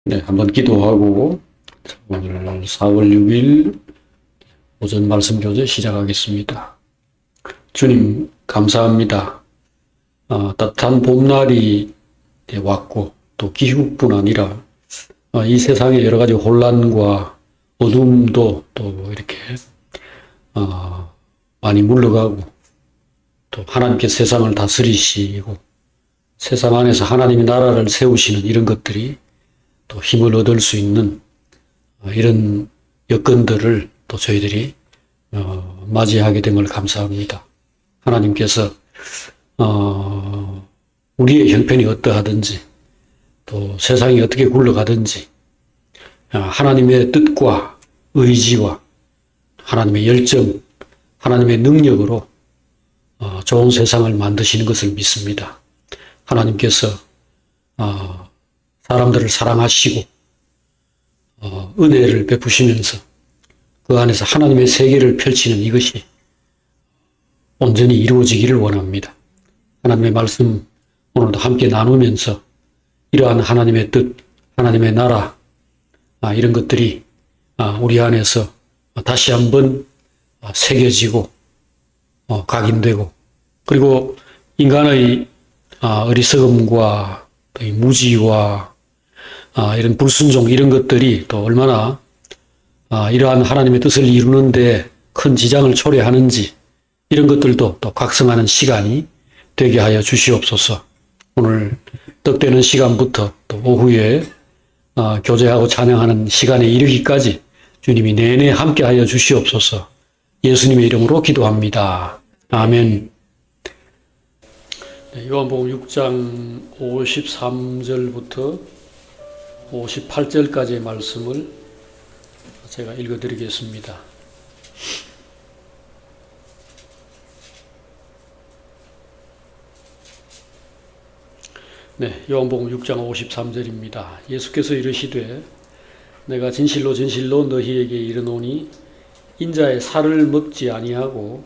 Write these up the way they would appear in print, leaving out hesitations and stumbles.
네, 한번 기도하고 오늘 4월 6일 오전 말씀 교제 시작하겠습니다. 주님 감사합니다. 따뜻한 봄날이 왔고 또 기후뿐 아니라 이 세상의 여러 가지 혼란과 어둠도 또 이렇게 많이 물러가고 또 하나님께서 세상을 다스리시고 세상 안에서 하나님의 나라를 세우시는 이런 것들이 또 힘을 얻을 수 있는 이런 여건들을 또 저희들이 맞이하게 됨을 감사합니다. 하나님께서 우리의 형편이 어떠하든지 또 세상이 어떻게 굴러가든지 하나님의 뜻과 의지와 하나님의 열정, 하나님의 능력으로 좋은 세상을 만드시는 것을 믿습니다. 하나님께서 사람들을 사랑하시고 은혜를 베푸시면서 그 안에서 하나님의 세계를 펼치는 이것이 온전히 이루어지기를 원합니다. 하나님의 말씀 오늘도 함께 나누면서 이러한 하나님의 뜻, 하나님의 나라 이런 것들이 우리 안에서 다시 한번 새겨지고 각인되고 그리고 인간의 어리석음과 또 무지와 이런 불순종 이런 것들이 또 얼마나 이러한 하나님의 뜻을 이루는데 큰 지장을 초래하는지 이런 것들도 또 각성하는 시간이 되게 하여 주시옵소서. 오늘 떡되는 시간부터 또 오후에 교제하고 찬양하는 시간에 이르기까지 주님이 내내 함께하여 주시옵소서. 예수님의 이름으로 기도합니다. 아멘. 요한복음 6장 53절부터 58절까지의 말씀을 제가 읽어드리겠습니다. 네, 요한복음 6장 53절입니다. 예수께서 이르시되 내가 진실로 진실로 너희에게 이르노니 인자의 살을 먹지 아니하고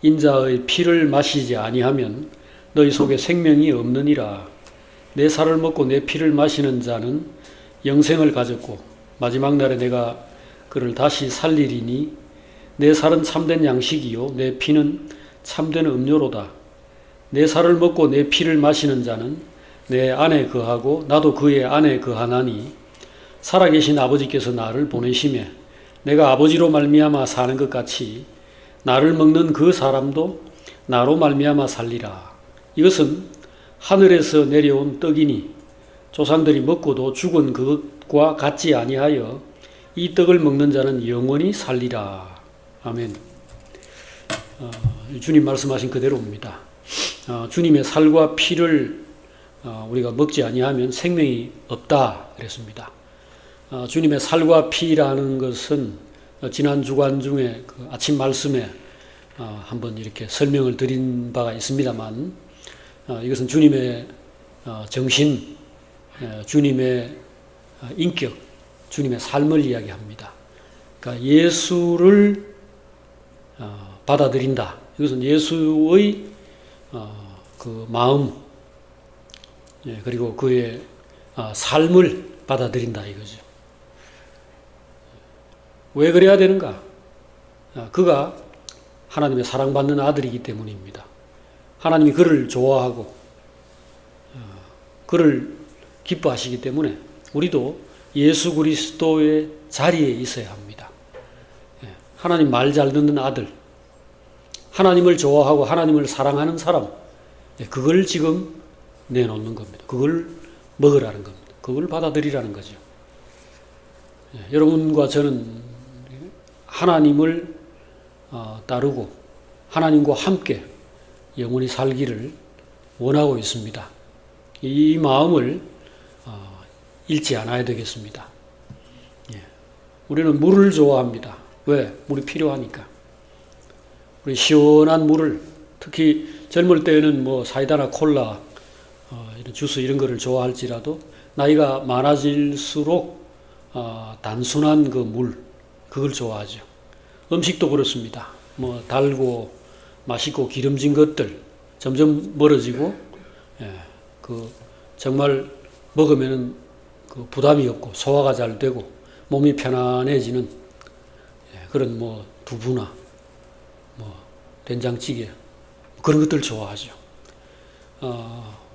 인자의 피를 마시지 아니하면 너희 속에 생명이 없느니라. 내 살을 먹고 내 피를 마시는 자는 영생을 가졌고 마지막 날에 내가 그를 다시 살리리니 내 살은 참된 양식이요 내 피는 참된 음료로다. 내 살을 먹고 내 피를 마시는 자는 내 안에 거하고 나도 그의 안에 거하나니 살아계신 아버지께서 나를 보내심에 내가 아버지로 말미암아 사는 것 같이 나를 먹는 그 사람도 나로 말미암아 살리라. 이것은 하늘에서 내려온 떡이니 조상들이 먹고도 죽은 그것과 같지 아니하여 이 떡을 먹는 자는 영원히 살리라. 아멘. 주님 말씀하신 그대로입니다. 주님의 살과 피를 우리가 먹지 아니하면 생명이 없다 그랬습니다. 주님의 살과 피라는 것은 지난 주간 중에 그 아침 말씀에 한번 이렇게 설명을 드린 바가 있습니다만 이것은 주님의 정신, 주님의 인격, 주님의 삶을 이야기합니다. 그러니까 예수를 받아들인다. 이것은 예수의 그 마음, 그리고 그의 삶을 받아들인다 이거죠. 왜 그래야 되는가? 그가 하나님의 사랑받는 아들이기 때문입니다. 하나님이 그를 좋아하고 그를 기뻐하시기 때문에 우리도 예수 그리스도의 자리에 있어야 합니다. 하나님 말 잘 듣는 아들, 하나님을 좋아하고 하나님을 사랑하는 사람, 그걸 지금 내놓는 겁니다. 그걸 먹으라는 겁니다. 그걸 받아들이라는 거죠. 여러분과 저는 하나님을 따르고 하나님과 함께 영원히 살기를 원하고 있습니다. 이 마음을 잃지 않아야 되겠습니다. 우리는 물을 좋아합니다. 왜? 물이 필요하니까. 우리 시원한 물을 특히 젊을 때는 뭐 사이다나 콜라 이런 주스 이런 거를 좋아할지라도 나이가 많아질수록 단순한 그 물 그걸 좋아하죠. 음식도 그렇습니다. 뭐 달고 맛있고 기름진 것들 점점 멀어지고 그 정말 먹으면은 그 그 부담이 없고 소화가 잘 되고 몸이 편안해지는 그런 뭐 두부나 뭐 된장찌개 그런 것들 좋아하죠.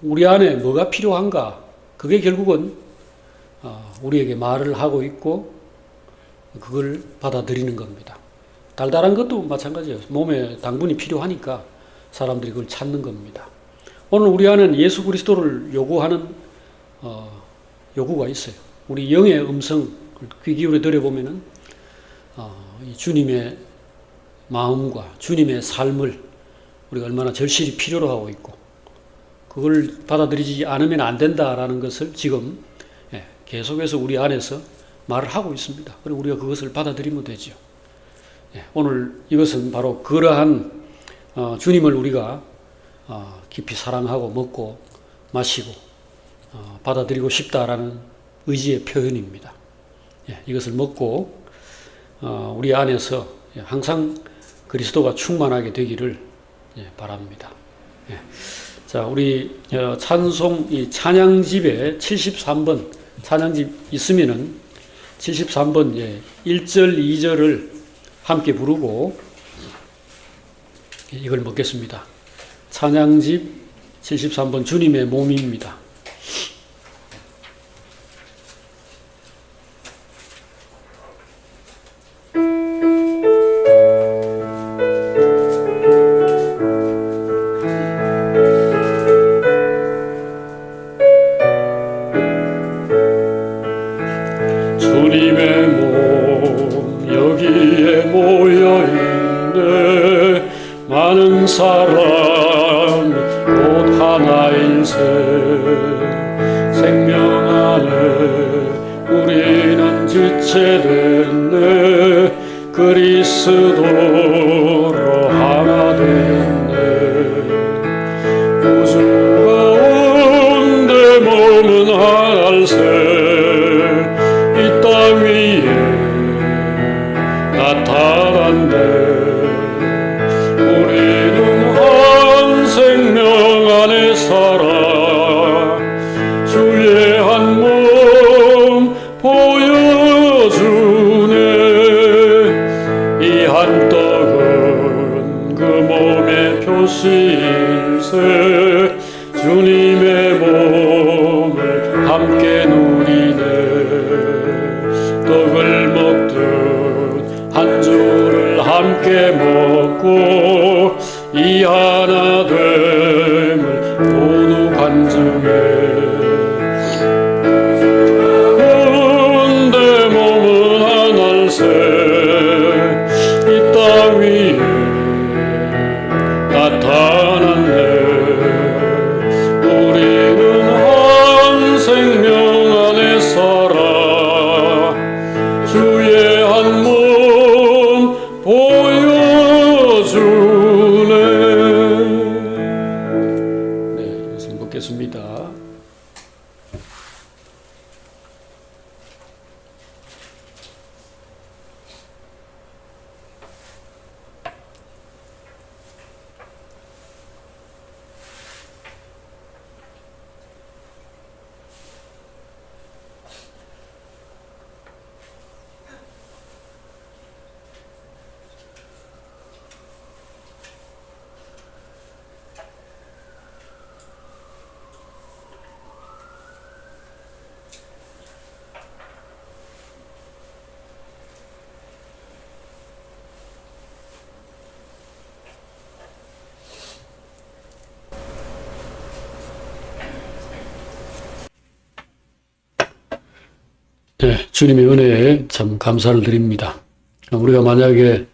우리 안에 뭐가 필요한가? 그게 결국은 우리에게 말을 하고 있고 그걸 받아들이는 겁니다. 달달한 것도 마찬가지예요. 몸에 당분이 필요하니까 사람들이 그걸 찾는 겁니다. 오늘 우리 안에는 예수 그리스도를 요구하는 요구가 있어요. 우리 영의 음성을 귀 기울여 들여보면은 이 주님의 마음과 주님의 삶을 우리가 얼마나 절실히 필요로 하고 있고 그걸 받아들이지 않으면 안 된다라는 것을 지금 계속해서 우리 안에서 말을 하고 있습니다. 그리고 우리가 그것을 받아들이면 되죠. 오늘 이것은 바로 그러한 주님을 우리가 깊이 사랑하고 먹고 마시고 받아들이고 싶다라는 의지의 표현입니다. 이것을 먹고 우리 안에서 항상 그리스도가 충만하게 되기를 바랍니다. 자, 우리 찬송 이 찬양집에 73번 찬양집 있으면은 73번 1절 2절을 함께 부르고 이걸 먹겠습니다. 찬양집 73번 주님의 몸입니다. 주님의 몸 여기에 모여있네. 많은 사람이 곧 하나일세. 생명 안에 우리는 지체됐네. 그리스도로 하나 되었네. 우주 가운데 몸은 하나일세. 위에 나타난대. 우리는 한 생명 안에 살아 주의 한 몸 보여주네. 이 한 떡은 그 몸의 표시일세. 주님의 몸을 함께 누리네. 떡을 먹듯 한 줄을 함께 먹고 이 하나됨을 모두 간증해. 근데 몸은 하나일세. 이 땅 위에 나타났네. 우리는 한 생명 안에 살아 주의 한 몸 보여주네. 네, 이것을 먹겠습니다. 네, 주님의 은혜에 참 감사를 드립니다. 우리가 만약에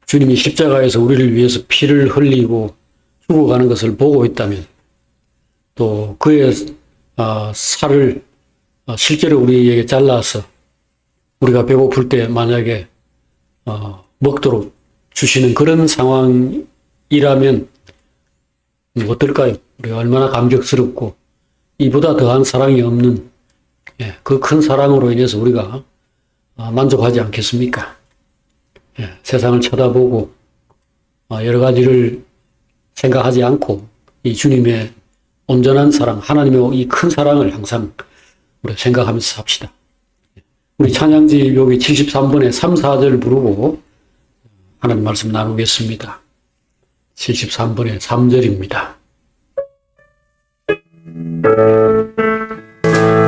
주님이 십자가에서 우리를 위해서 피를 흘리고 죽어가는 것을 보고 있다면 또 그의 살을 실제로 우리에게 잘라서 우리가 배고플 때 만약에 먹도록 주시는 그런 상황이라면 어떨까요? 우리가 얼마나 감격스럽고 이보다 더한 사랑이 없는 그 큰 사랑으로 인해서 우리가 만족하지 않겠습니까? 세상을 쳐다보고 여러 가지를 생각하지 않고 이 주님의 온전한 사랑, 하나님의 이 큰 사랑을 항상 우리가 생각하면서 삽시다. 우리 찬양지 여기 73번에 3, 4절 부르고 하나님 말씀 나누겠습니다. 73번에 3절입니다.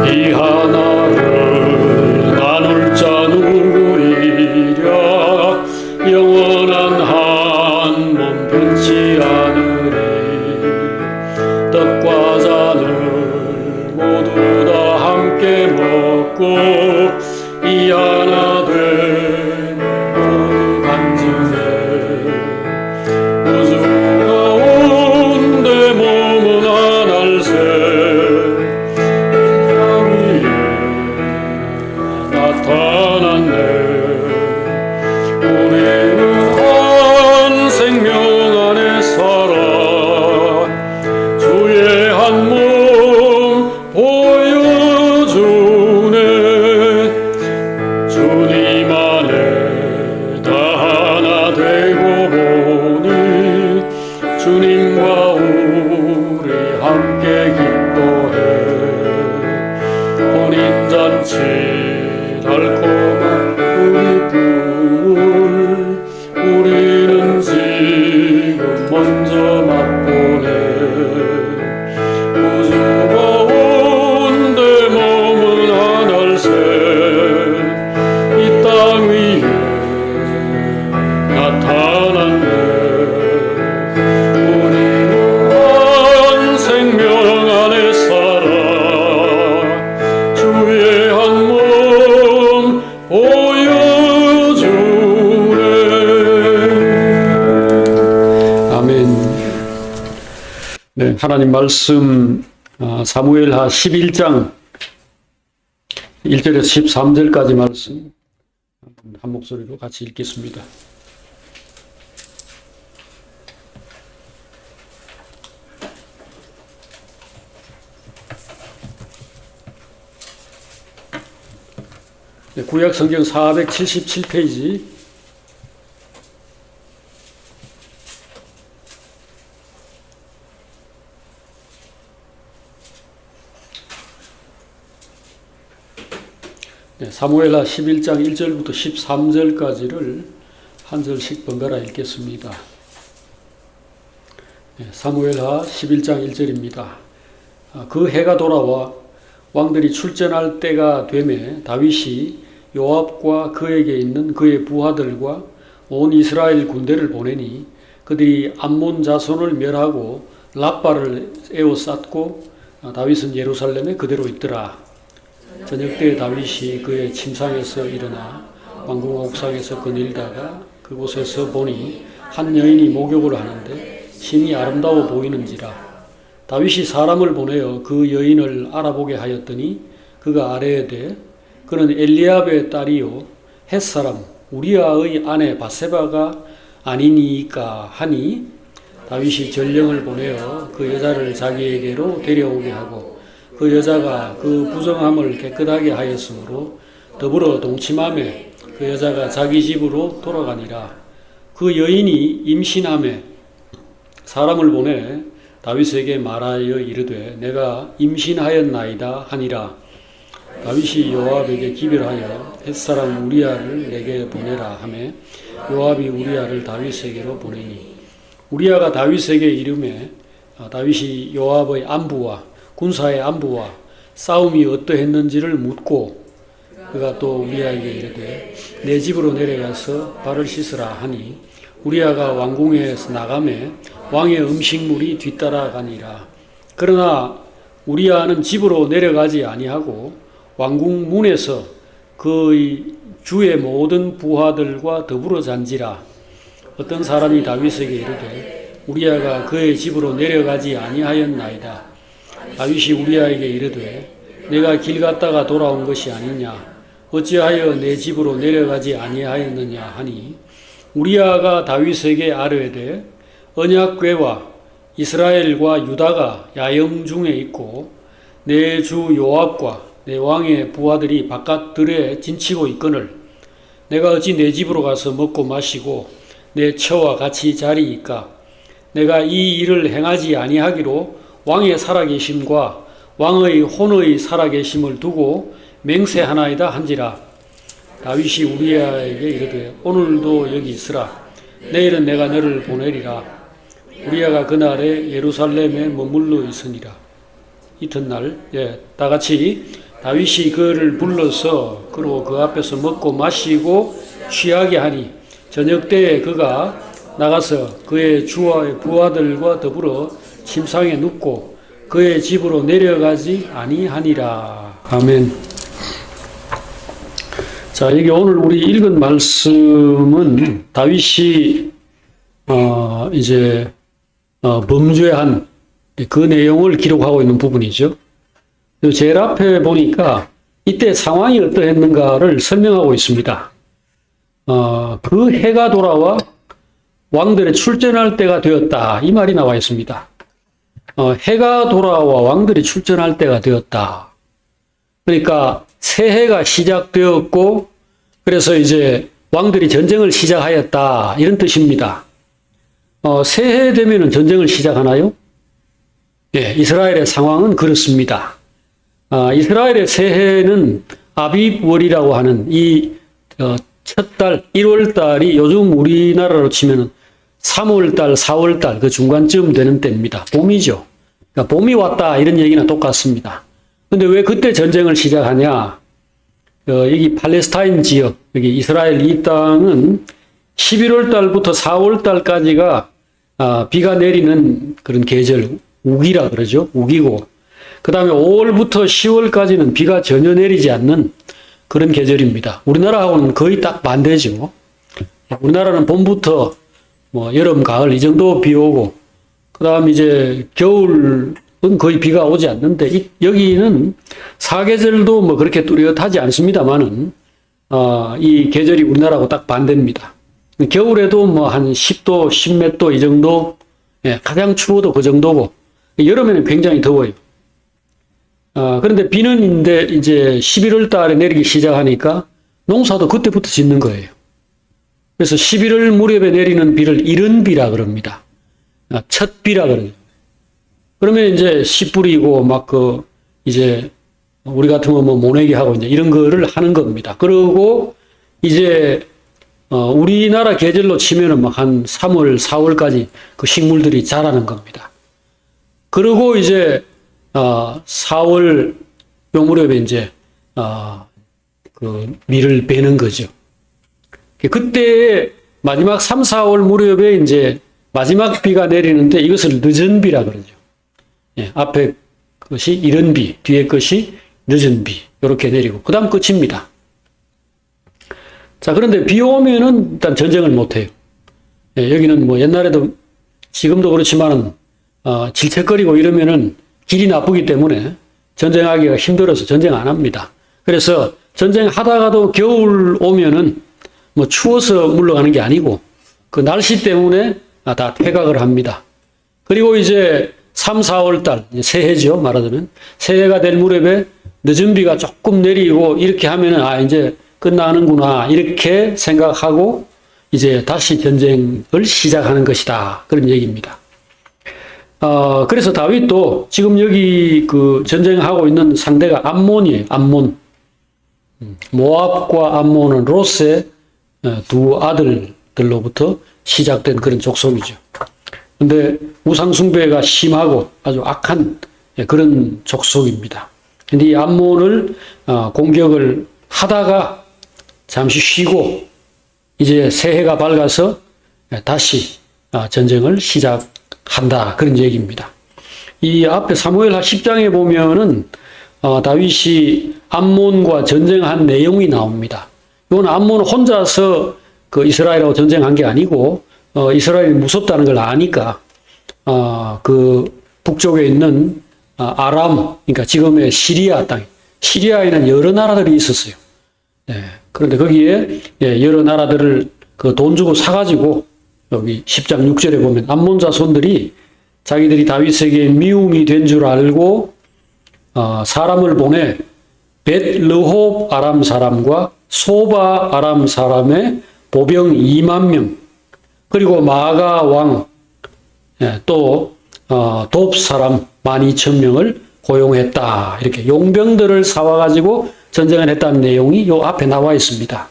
이 하나를 나눌 자 누구이랴 영원한 한 몸 변치 않으리 떡과 잔을 모두 다 함께 먹고 이 하나 된 모두 간증해 우주 가운데 몸은 하나일세 나타났네 우리는 한 생명 안에 살아 주의 한 몸 보여주네 주님 안에 다 하나 되고 보니 주님과 우리 함께 기뻐해 혼인잔치 달콤한 우리뿐 우리는 지금 먼저 맛보네 우주 가운데 머문 하늘새 이 땅 위에 나타났네 우리는 한 생명 안에 살아 주의 한 몸 보여주네. 아멘. 네, 하나님 말씀 사무엘하 11장 1절에서 13절까지 말씀 한 목소리로 같이 읽겠습니다. 네, 구약 성경 477페이지 네, 사무엘하 11장 1절부터 13절까지를 한 절씩 번갈아 읽겠습니다. 네, 사무엘하 11장 1절입니다. 그 해가 돌아와 왕들이 출전할 때가 되매 다윗이 요압과 그에게 있는 그의 부하들과 온 이스라엘 군대를 보내니 그들이 암몬 자손을 멸하고 랍바를 에워쌌고 다윗은 예루살렘에 그대로 있더라. 저녁 때 다윗이 그의 침상에서 일어나 왕궁 옥상에서 거닐다가 그곳에서 보니 한 여인이 목욕을 하는데 심히 아름다워 보이는지라. 다윗이 사람을 보내어 그 여인을 알아보게 하였더니 그가 아뢰되 그는 엘리압의 딸이요 햇사람 우리아의 아내 바세바가 아니니까 하니 다윗이 전령을 보내어 그 여자를 자기에게로 데려오게 하고 그 여자가 그 부정함을 깨끗하게 하였으므로 더불어 동침함에 그 여자가 자기 집으로 돌아가니라. 그 여인이 임신함에 사람을 보내 다윗에게 말하여 이르되 내가 임신하였나이다 하니라. 다윗이 요압에게 기별하여 햇사람 우리아를 내게 보내라 하매 요압이 우리아를 다윗에게로 보내니 우리아가 다윗에게 이르매 다윗이 요압의 안부와 군사의 안부와 싸움이 어떠했는지를 묻고 그가 또 우리아에게 이르되 내 집으로 내려가서 발을 씻으라 하니 우리아가 왕궁에서 나가매 왕의 음식물이 뒤따라가니라. 그러나 우리아는 집으로 내려가지 아니하고 왕궁 문에서 그의 주의 모든 부하들과 더불어 잔지라. 어떤 사람이 다윗에게 이르되 우리아가 그의 집으로 내려가지 아니하였나이다. 다윗이 우리아에게 이르되 내가 길 갔다가 돌아온 것이 아니냐 어찌하여 내 집으로 내려가지 아니하였느냐 하니 우리아가 다윗에게 아뢰되 언약궤와 이스라엘과 유다가 야영 중에 있고 내 주 요압과 내 왕의 부하들이 바깥들에 진치고 있거늘 내가 어찌 내 집으로 가서 먹고 마시고 내 처와 같이 자리이까 내가 이 일을 행하지 아니하기로 왕의 살아계심과 왕의 혼의 살아계심을 두고 맹세하나이다 한지라. 다윗이 우리아에게 이르되 오늘도 여기 있으라. 내일은 내가 너를 보내리라. 우리아가 그날에 예루살렘에 머물러 있으니라. 이튿날 다 같이 다윗이 그를 불러서 그로 그 앞에서 먹고 마시고 취하게 하니 저녁 때에 그가 나가서 그의 주와 부하들과 더불어 침상에 눕고 그의 집으로 내려가지 아니하니라. 아멘. 자, 여기 오늘 우리 읽은 말씀은 다윗이 범죄한 그 내용을 기록하고 있는 부분이죠. 제일 앞에 보니까 이때 상황이 어떠했는가를 설명하고 있습니다. 그 해가 돌아와 왕들이 출전할 때가 되었다. 이 말이 나와 있습니다. 해가 돌아와 왕들이 출전할 때가 되었다. 그러니까 새해가 시작되었고 그래서 이제 왕들이 전쟁을 시작하였다. 이런 뜻입니다. 새해 되면은 전쟁을 시작하나요? 예, 이스라엘의 상황은 그렇습니다. 이스라엘의 새해는 아비월이라고 하는 이 첫 달, 1월 달이 요즘 우리나라로 치면 3월 달, 4월 달 그 중간쯤 되는 때입니다. 봄이죠. 그러니까 봄이 왔다 이런 얘기나 똑같습니다. 근데 왜 그때 전쟁을 시작하냐? 여기 팔레스타인 지역, 여기 이스라엘 이 땅은 11월 달부터 4월 달까지가 비가 내리는 그런 계절, 우기라 그러죠. 우기고 그 다음에 5월부터 10월까지는 비가 전혀 내리지 않는 그런 계절입니다. 우리나라하고는 거의 딱 반대죠. 우리나라는 봄부터 뭐 여름, 가을 이 정도 비 오고 그 다음 이제 겨울은 거의 비가 오지 않는데 여기는 사계절도 뭐 그렇게 뚜렷하지 않습니다만은 이 계절이 우리나라하고 딱 반대입니다. 겨울에도 뭐 한 10도, 10몇 도 이 정도, 가장 추워도 그 정도고 여름에는 굉장히 더워요. 그런데 비는 이제 11월 달에 내리기 시작하니까 농사도 그때부터 짓는 거예요. 그래서 11월 무렵에 내리는 비를 이른비라 그럽니다. 첫 비라 그러죠. 그러면 이제 씨 뿌리고 막 이제 우리 같으면 뭐 모내기 하고 이제 이런 거를 하는 겁니다. 그리고 이제 우리나라 계절로 치면은 막 한 3월, 4월까지 그 식물들이 자라는 겁니다. 그리고 이제 4월 요 무렵에 이제 그 밀을 베는 거죠. 그때 마지막 3, 4월 무렵에 이제 마지막 비가 내리는데 이것을 늦은 비라 그러죠. 앞에 것이 이른 비, 뒤에 것이 늦은 비 이렇게 내리고 그 다음 끝입니다. 자, 그런데 비 오면은 일단 전쟁을 못 해요. 여기는 뭐 옛날에도 지금도 그렇지만은 질책거리고 이러면은 길이 나쁘기 때문에 전쟁하기가 힘들어서 전쟁 안 합니다. 그래서 전쟁하다가도 겨울 오면은 뭐 추워서 물러가는 게 아니고 그 날씨 때문에 다 퇴각을 합니다. 그리고 이제 3, 4월 달, 새해죠. 말하자면. 새해가 될 무렵에 늦은 비가 조금 내리고 이렇게 하면은 이제 끝나는구나. 이렇게 생각하고 이제 다시 전쟁을 시작하는 것이다. 그런 얘기입니다. 그래서 다윗도 지금 여기 그 전쟁하고 있는 상대가 암몬이에요. 암몬. 모압과 암몬은 롯의 두 아들들로부터 시작된 그런 족속이죠. 근데 우상숭배가 심하고 아주 악한 그런 족속입니다. 근데 이 암몬을 공격을 하다가 잠시 쉬고 이제 새해가 밝아서 다시 전쟁을 시작한다. 그런 얘기입니다. 이 앞에 사무엘 10장에 보면은 다윗이 암몬과 전쟁한 내용이 나옵니다. 이건 암몬 혼자서 그 이스라엘하고 전쟁한 게 아니고 이스라엘이 무섭다는 걸 아니까 그 북쪽에 있는 아람, 그러니까 지금의 시리아 땅, 시리아에는 여러 나라들이 있었어요. 그런데 거기에 여러 나라들을 그 돈 주고 사가지고 여기 10장 6절에 보면 암몬 자손들이 자기들이 다윗에게 미움이 된 줄 알고 사람을 보내 벳르홉 아람 사람과 소바 아람 사람의 보병 2만 명 그리고 마가 왕 또 돕 사람 12,000명을 고용했다. 이렇게 용병들을 사와가지고 전쟁을 했다는 내용이 요 앞에 나와 있습니다.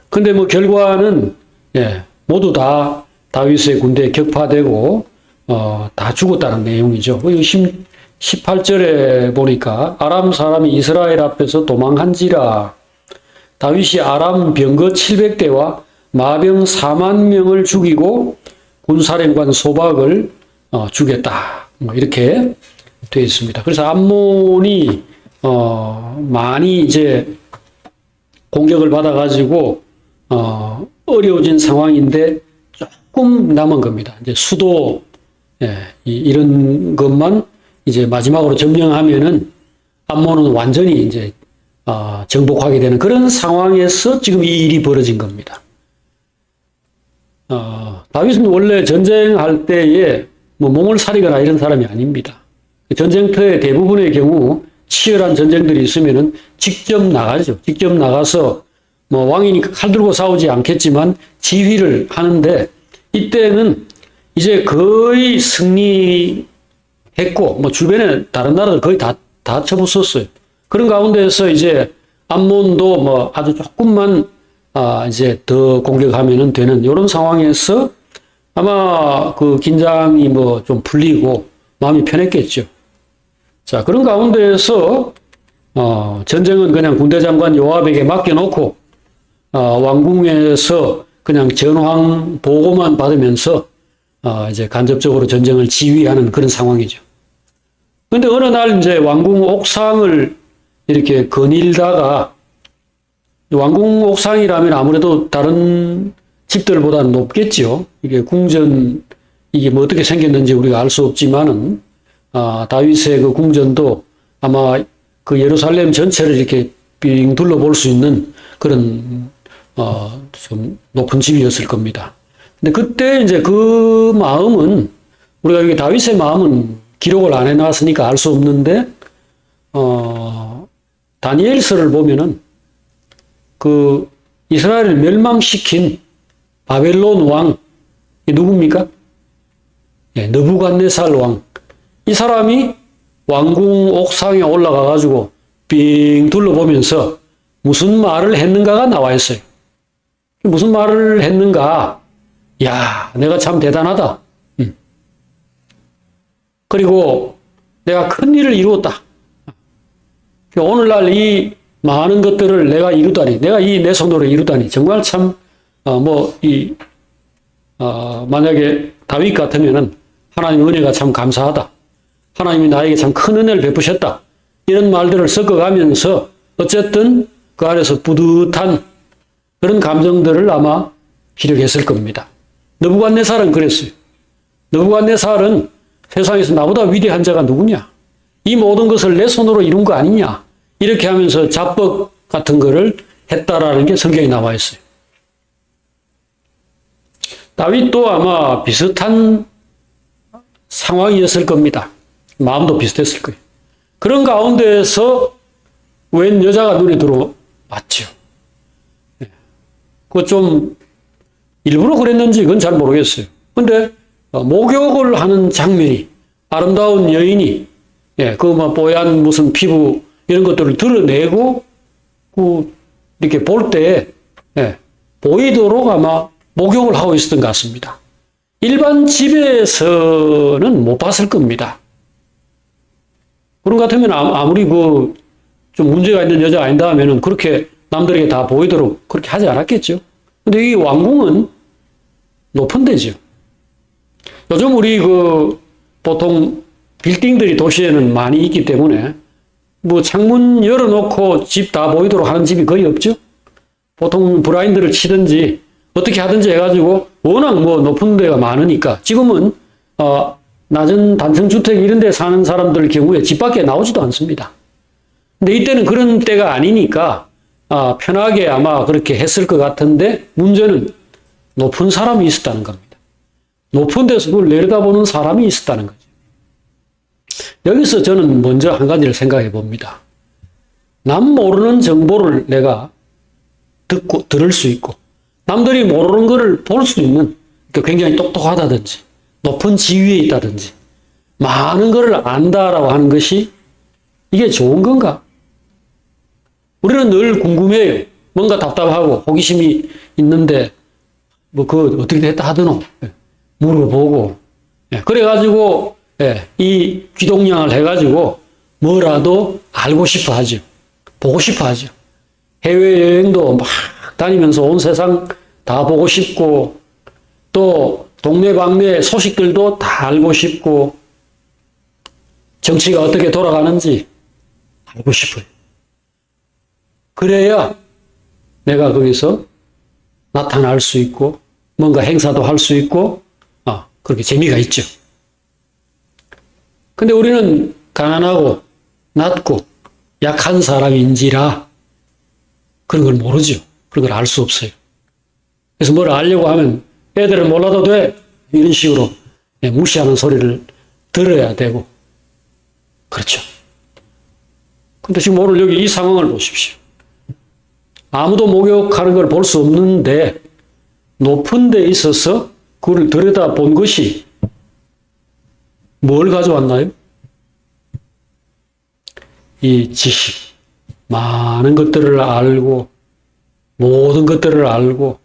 근데 뭐 결과는 모두 다 다윗의 군대에 격파되고 다 죽었다는 내용이죠. 18절에 보니까 아람 사람이 이스라엘 앞에서 도망한지라 다윗이 아람 병거 700대와 마병 4만 명을 죽이고 군사령관 소박을 죽였다. 뭐 이렇게 되어 있습니다. 그래서 암몬이 많이 이제 공격을 받아가지고 어려워진 상황인데 조금 남은 겁니다. 이제 수도 이런 것만 이제 마지막으로 점령하면은 암몬은 완전히 이제 정복하게 되는 그런 상황에서 지금 이 일이 벌어진 겁니다. 다윗은 원래 전쟁할 때에 뭐 몸을 사리거나 이런 사람이 아닙니다. 전쟁터의 대부분의 경우 치열한 전쟁들이 있으면은 직접 나가죠. 직접 나가서 뭐 왕이니까 칼 들고 싸우지 않겠지만 지휘를 하는데 이때는 이제 거의 승리했고 뭐 주변에 다른 나라들 거의 다 쳐부쉈어요. 그런 가운데서 이제 암몬도 뭐 아주 조금만 이제 더 공격하면은 되는 이런 상황에서 아마 그 긴장이 뭐 좀 풀리고 마음이 편했겠죠. 자, 그런 가운데에서 전쟁은 그냥 군대 장관 요압에게 맡겨놓고 왕궁에서 그냥 전황 보고만 받으면서 이제 간접적으로 전쟁을 지휘하는 그런 상황이죠. 근데 어느 날 이제 왕궁 옥상을 이렇게 거닐다가 왕궁 옥상이라면 아무래도 다른 집들보다는 높겠죠. 이게 궁전, 이게 뭐 어떻게 생겼는지 우리가 알 수 없지만은, 다윗의 그 궁전도 아마 그 예루살렘 전체를 이렇게 빙 둘러볼 수 있는 그런, 좀 높은 집이었을 겁니다. 근데 그때 이제 그 마음은, 우리가 여기 다윗의 마음은 기록을 안 해놨으니까 알 수 없는데, 다니엘서를 보면은 그 이스라엘을 멸망시킨 바벨론 왕, 이 누굽니까? 느부갓네살 왕. 이 사람이 왕궁 옥상에 올라가 가지고 빙 둘러보면서 무슨 말을 했는가가 나와 있어요. 무슨 말을 했는가? 야, 내가 참 대단하다. 그리고 내가 큰 일을 이루었다. 오늘날 이 많은 것들을 내가 이루다니, 내가 이 내 손으로 이루다니, 정말 참, 만약에 다윗 같으면은 하나님 은혜가 참 감사하다. 하나님이 나에게 참 큰 은혜를 베푸셨다. 이런 말들을 섞어가면서 어쨌든 그 안에서 뿌듯한 그런 감정들을 아마 기록했을 겁니다. 느부갓네살은 그랬어요. 느부갓네살은 세상에서 나보다 위대한 자가 누구냐? 이 모든 것을 내 손으로 이룬 거 아니냐? 이렇게 하면서 자뻑 같은 거를 했다라는 게 성경에 나와 있어요. 다윗도 아마 비슷한 상황이었을 겁니다. 마음도 비슷했을 거예요. 그런 가운데에서 웬 여자가 눈에 들어왔죠. 그거 좀 일부러 그랬는지 그건 잘 모르겠어요. 근데 목욕을 하는 장면이 아름다운 여인이 그 뭐 뽀얀 무슨 피부 이런 것들을 드러내고 이렇게 볼 때 보이도록 아마 목욕을 하고 있었던 것 같습니다. 일반 집에서는 못 봤을 겁니다. 그런 것 같으면 아무리 그 좀 문제가 있는 여자가 아닌다 하면은 그렇게 남들에게 다 보이도록 그렇게 하지 않았겠죠. 근데 이 왕궁은 높은 데죠. 요즘 우리 그 보통 빌딩들이 도시에는 많이 있기 때문에 뭐 창문 열어놓고 집 다 보이도록 하는 집이 거의 없죠. 보통 블라인드를 치든지 어떻게 하든지 해가지고 워낙 뭐 높은 데가 많으니까 지금은 낮은 단층주택 이런 데 사는 사람들 경우에 집 밖에 나오지도 않습니다. 근데 이때는 그런 때가 아니니까 편하게 아마 그렇게 했을 것 같은데 문제는 높은 사람이 있었다는 겁니다. 높은 데서 그걸 내려다보는 사람이 있었다는 거죠. 여기서 저는 먼저 한 가지를 생각해 봅니다. 남 모르는 정보를 내가 들을 수 있고 남들이 모르는 것을 볼 수 있는, 그러니까 굉장히 똑똑하다든지 높은 지위에 있다든지 많은 것을 안다라고 하는 것이 이게 좋은 건가? 우리는 늘 궁금해요. 뭔가 답답하고 호기심이 있는데 뭐 그거 어떻게 됐다 하더노? 물어보고 그래가지고 이 귀동냥을 해가지고 뭐라도 알고 싶어 하죠. 보고 싶어 하죠. 해외여행도 막 다니면서 온 세상 다 보고 싶고 또 동네방네 소식들도 다 알고 싶고 정치가 어떻게 돌아가는지 알고 싶어요. 그래야 내가 거기서 나타날 수 있고 뭔가 행사도 할 수 있고 그렇게 재미가 있죠. 근데 우리는 가난하고 낮고 약한 사람인지라 그런 걸 모르죠. 그런 걸 알 수 없어요. 그래서 뭘 알려고 하면 애들은 몰라도 돼. 이런 식으로 무시하는 소리를 들어야 되고 그렇죠. 근데 지금 오늘 여기 이 상황을 보십시오. 아무도 목욕하는 걸 볼 수 없는데 높은 데 있어서 그걸 들여다 본 것이 뭘 가져왔나요? 이 지식. 많은 것들을 알고 모든 것들을 알고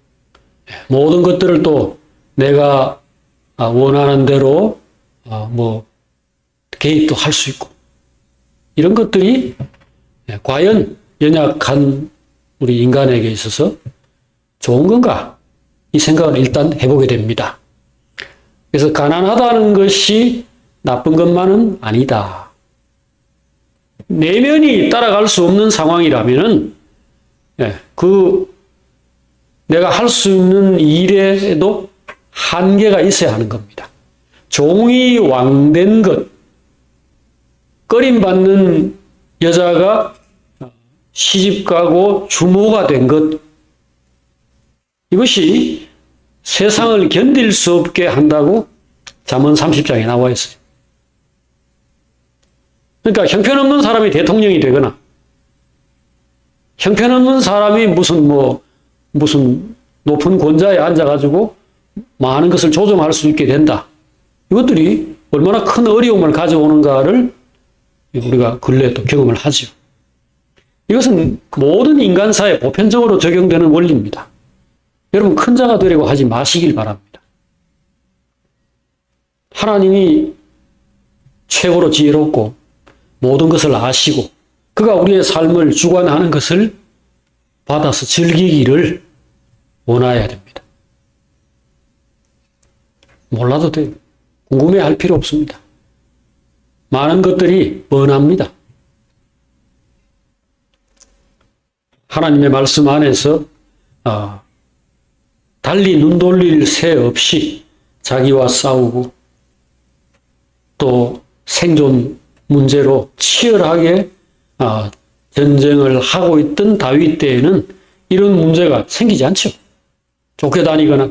모든 것들을 또 내가 원하는 대로 뭐 개입도 할 수 있고 이런 것들이 과연 연약한 우리 인간에게 있어서 좋은 건가? 이 생각을 일단 해보게 됩니다. 그래서 가난하다는 것이 나쁜 것만은 아니다. 내면이 따라갈 수 없는 상황이라면은 내가 할 수 있는 일에도 한계가 있어야 하는 겁니다. 종이 왕된 것, 꺼림받는 여자가 시집가고 주모가 된 것, 이것이 세상을 견딜 수 없게 한다고 잠언 30장에 나와 있어요. 그러니까 형편없는 사람이 대통령이 되거나 형편없는 사람이 무슨 높은 권좌에 앉아가지고 많은 것을 조정할 수 있게 된다. 이것들이 얼마나 큰 어려움을 가져오는가를 우리가 근래에 또 경험을 하죠. 이것은 모든 인간사에 보편적으로 적용되는 원리입니다. 여러분 큰 자가 되려고 하지 마시길 바랍니다. 하나님이 최고로 지혜롭고 모든 것을 아시고 그가 우리의 삶을 주관하는 것을 받아서 즐기기를 원해야 됩니다. 몰라도 돼요. 궁금해할 필요 없습니다. 많은 것들이 뻔합니다. 하나님의 말씀 안에서 달리 눈 돌릴 새 없이 자기와 싸우고 또 생존 문제로 치열하게 전쟁을 하고 있던 다윗 때에는 이런 문제가 생기지 않죠. 쫓겨다니거나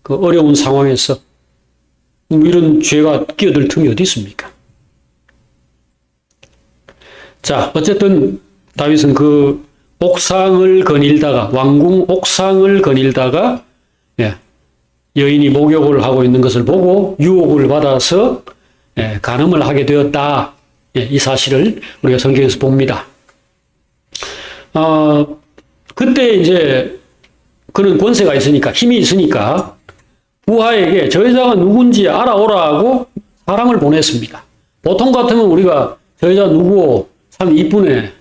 그 어려운 상황에서 이런 죄가 끼어들 틈이 어디 있습니까? 자, 어쨌든 다윗은 그 옥상을 거닐다가 왕궁 옥상을 거닐다가 여인이 목욕을 하고 있는 것을 보고 유혹을 받아서 간음을 하게 되었다. 이 사실을 우리가 성경에서 봅니다. 그때 이제 그는 권세가 있으니까 힘이 있으니까 부하에게 저 여자가 누군지 알아오라고 사람을 보냈습니다. 보통 같으면 우리가 저 여자 누구 참 이쁘네.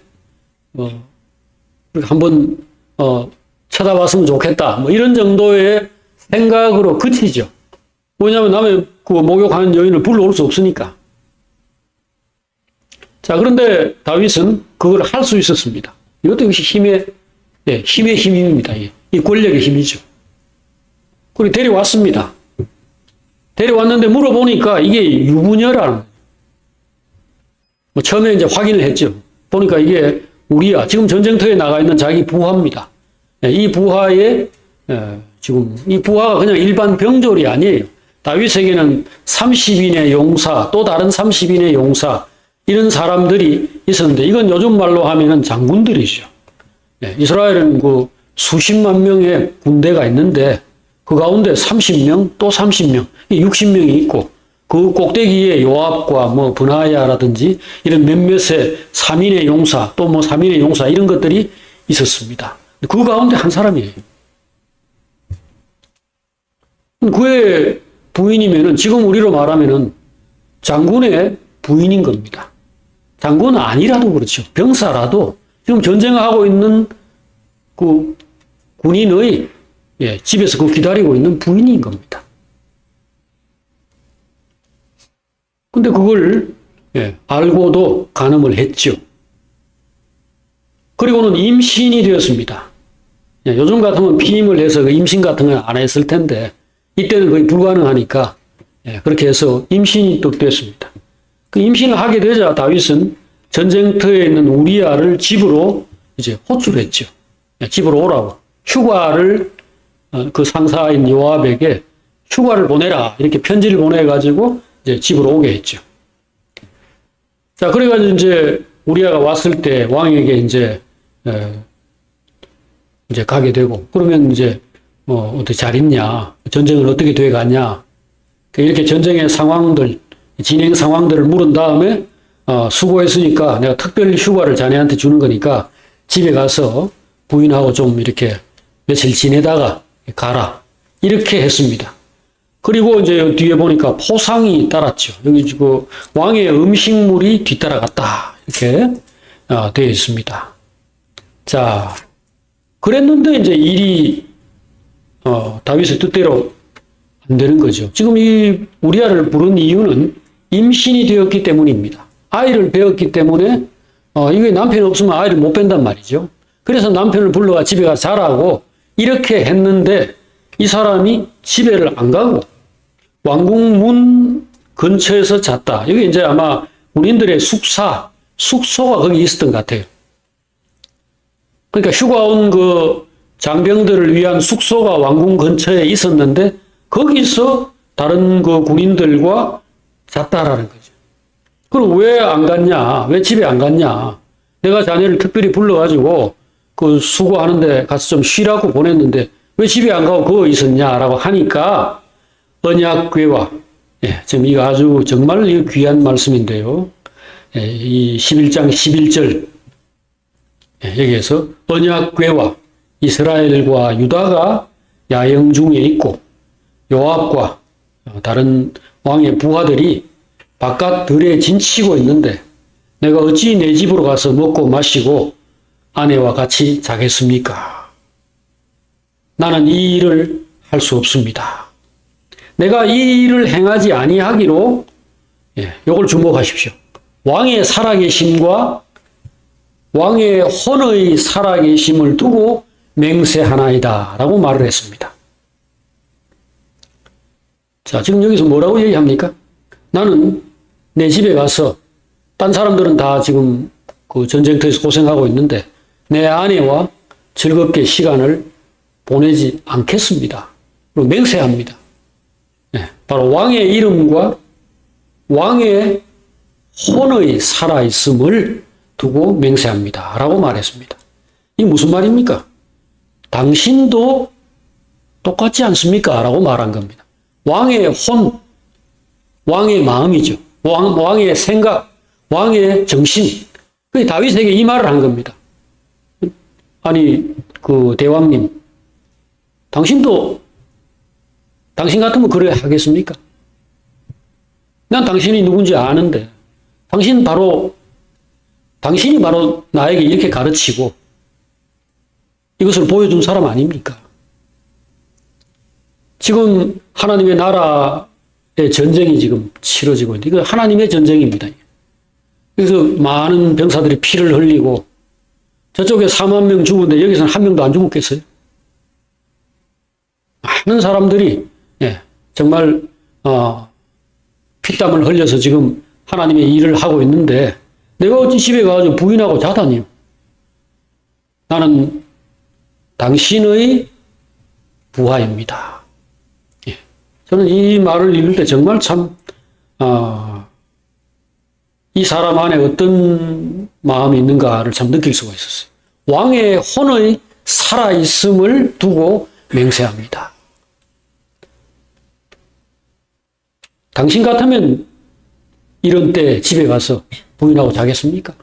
한번 쳐다봤으면 좋겠다. 뭐 이런 정도의 생각으로 그치죠. 왜냐하면 남의 그 목욕하는 여인을 불러올 수 없으니까. 자, 그런데 다윗은 그걸 할 수 있었습니다. 이것도 역시 힘의 힘입니다. 이 권력의 힘이죠. 그리고 데려왔습니다. 데려왔는데 물어보니까 이게 유부녀라는 처음에 이제 확인을 했죠. 보니까 이게 우리야. 지금 전쟁터에 나가 있는 자기 부하입니다. 이 부하의 지금 이 부하가 그냥 일반 병졸이 아니에요. 다윗에게는 30인의 용사, 또 다른 30인의 용사 이런 사람들이 있었는데 이건 요즘 말로 하면은 장군들이죠. 이스라엘은 그 수십만 명의 군대가 있는데 그 가운데 30명 또 30명, 60명이 있고 그 꼭대기에 요압과 뭐 브나야라든지 이런 몇몇의 3인의 용사 또 뭐 3인의 용사 이런 것들이 있었습니다. 그 가운데 한 사람이에요. 그의 부인이면은 지금 우리로 말하면은 장군의 부인인 겁니다. 장군은 아니라도 그렇죠. 병사라도 지금 전쟁하고 있는 그 군인의 집에서 그 기다리고 있는 부인인 겁니다. 근데 그걸 알고도 간음을 했죠. 그리고는 임신이 되었습니다. 요즘 같으면 피임을 해서 그 임신 같은 건 안 했을 텐데 이때는 거의 불가능하니까 그렇게 해서 임신이 또 됐습니다. 그 임신을 하게 되자 다윗은 전쟁터에 있는 우리아를 집으로 이제 호출했죠. 집으로 오라고. 휴가를 그 상사인 요압에게 휴가를 보내라 이렇게 편지를 보내가지고 이제 집으로 오게 했죠. 자, 그래가지고 이제 우리아가 왔을 때 왕에게 이제 가게 되고 그러면 이제 어떻게 잘 있냐, 전쟁은 어떻게 돼 갔냐 이렇게 전쟁의 상황들 진행 상황들을 물은 다음에 수고했으니까 내가 특별 휴가를 자네한테 주는 거니까 집에 가서 부인하고 좀 이렇게 며칠 지내다가 가라 이렇게 했습니다. 그리고 이제 뒤에 보니까 포상이 따랐죠. 여기 그 왕의 음식물이 뒤따라갔다 이렇게 되어 있습니다. 자, 그랬는데 이제 일이 다윗의 뜻대로 안 되는 거죠. 지금 이 우리아를 부른 이유는 임신이 되었기 때문입니다. 아이를 배웠기 때문에 이게 남편이 없으면 아이를 못 뺀단 말이죠. 그래서 남편을 불러가 집에 가서 자라고 이렇게 했는데 이 사람이 집에를 안 가고 왕궁문 근처에서 잤다. 여기 이제 아마 군인들의 숙소가 거기 있었던 것 같아요. 그러니까 휴가 온 그 장병들을 위한 숙소가 왕궁 근처에 있었는데 거기서 다른 그 군인들과 잤다라는 거죠. 그럼 왜 안 갔냐? 왜 집에 안 갔냐? 내가 자네를 특별히 불러가지고 그 수고하는데 가서 좀 쉬라고 보냈는데 왜 집에 안 가고 거기 있었냐라고 하니까 언약궤와 지금 이거 아주 정말 귀한 말씀인데요. 이 11장 11절 여기에서 언약궤와 이스라엘과 유다가 야영 중에 있고 요압과 다른 왕의 부하들이 바깥 들에 진치고 있는데 내가 어찌 내 집으로 가서 먹고 마시고 아내와 같이 자겠습니까? 나는 이 일을 할 수 없습니다. 내가 이 일을 행하지 아니하기로 요걸 주목하십시오. 왕의 살아계심과 왕의 혼의 살아계심을 두고 맹세하나이다 라고 말을 했습니다. 자, 지금 여기서 뭐라고 얘기합니까? 나는 내 집에 가서 딴 사람들은 다 지금 그 전쟁터에서 고생하고 있는데 내 아내와 즐겁게 시간을 보내지 않겠습니다. 그리고 맹세합니다. 바로 왕의 이름과 왕의 혼의 살아있음을 두고 맹세합니다. 라고 말했습니다. 이게 무슨 말입니까? 당신도 똑같지 않습니까? 라고 말한 겁니다. 왕의 혼, 왕의 마음이죠. 왕의 생각, 왕의 정신. 그 다윗에게 이 말을 한 겁니다. 아니, 그 대왕님, 당신 같으면 그래 하겠습니까? 난 당신이 누군지 아는데, 당신이 바로 나에게 이렇게 가르치고 이것을 보여준 사람 아닙니까? 지금 하나님의 나라의 전쟁이 지금 치러지고 있는데 이거 하나님의 전쟁입니다. 그래서 많은 병사들이 피를 흘리고 저쪽에 4만 명 죽었는데 여기서는 한 명도 안 죽었겠어요? 많은 사람들이 정말 피땀을 흘려서 지금 하나님의 일을 하고 있는데 내가 어찌 집에 가서 부인하고 자다니요? 나는 당신의 부하입니다. 저는 이 말을 읽을 때 정말 참 이 사람 안에 어떤 마음이 있는가를 참 느낄 수가 있었어요. 왕의 혼의 살아있음을 두고 맹세합니다. 당신 같으면 이런 때 집에 가서 부인하고 자겠습니까?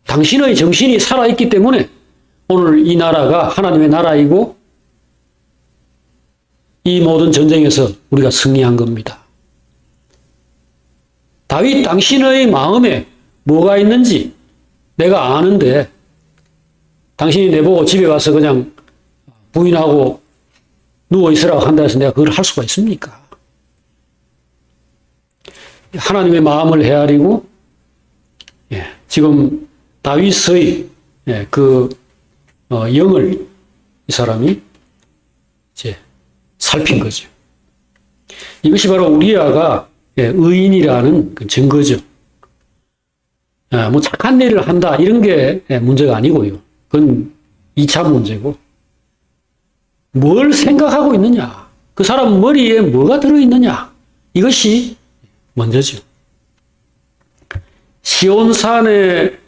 당신의 정신이 살아있기 때문에 오늘 이 나라가 하나님의 나라이고 이 모든 전쟁에서 우리가 승리한 겁니다. 다윗 당신의 마음에 뭐가 있는지 내가 아는데 당신이 내보고 집에 가서 그냥 부인하고 누워있으라고 한다 해서 내가 그걸 할 수가 있습니까? 하나님의 마음을 헤아리고 지금 다윗의 영을 이 사람이 이제 살핀 거죠. 이것이 바로 우리아가 의인이라는 그 증거죠. 뭐 착한 일을 한다 이런 게 문제가 아니고요. 그건 2차 문제고 뭘 생각하고 있느냐, 그 사람 머리에 뭐가 들어있느냐, 이것이 먼저죠. 시온산에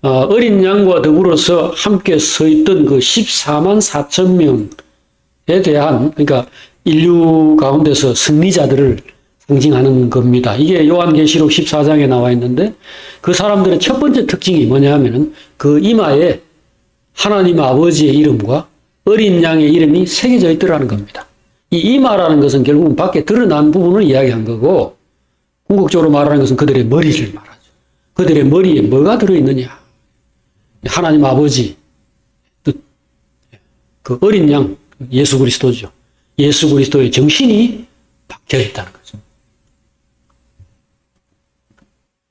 어린 양과 더불어서 함께 서 있던 그 14만 4천 명에 대한, 그러니까 인류 가운데서 승리자들을 상징하는 겁니다. 이게 요한계시록 14장에 나와 있는데 그 사람들의 첫 번째 특징이 뭐냐 하면은 그 이마에 하나님 아버지의 이름과 어린 양의 이름이 새겨져 있더라는 겁니다. 이 이마라는 것은 결국은 밖에 드러난 부분을 이야기한 거고, 궁극적으로 말하는 것은 그들의 머리를 말하죠. 그들의 머리에 뭐가 들어있느냐. 하나님 아버지, 그 어린 양, 예수 그리스도죠. 예수 그리스도의 정신이 박혀 있다는 거죠.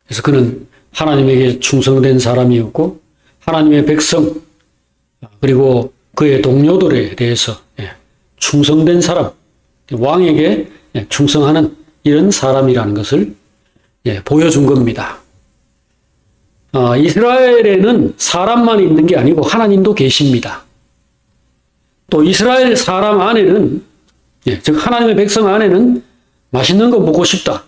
그래서 그는 하나님에게 충성된 사람이었고, 하나님의 백성, 그리고 그의 동료들에 대해서 충성된 사람, 왕에게 충성하는 이런 사람이라는 것을 보여준 겁니다. 이스라엘에는 사람만 있는 게 아니고 하나님도 계십니다. 또 이스라엘 사람 안에는, 즉 하나님의 백성 안에는 맛있는 거 먹고 싶다,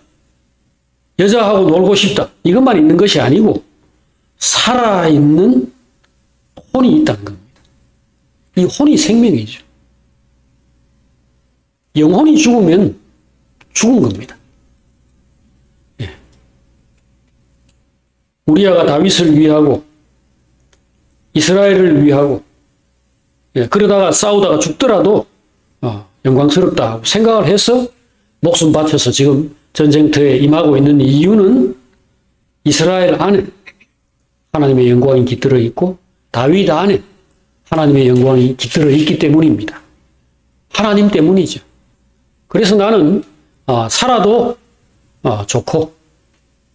여자하고 놀고 싶다, 이것만 있는 것이 아니고 살아있는 혼이 있다는 겁니다. 이 혼이 생명이죠. 영혼이 죽으면 죽은 겁니다. 우리아가 다윗을 위하고 이스라엘을 위하고 그러다가 싸우다가 죽더라도 영광스럽다 하고 생각을 해서 목숨 바쳐서 지금 전쟁터에 임하고 있는 이유는 이스라엘 안에 하나님의 영광이 깃들어 있고 다윗 안에 하나님의 영광이 깃들어 있기 때문입니다. 하나님 때문이죠. 그래서 나는 살아도 좋고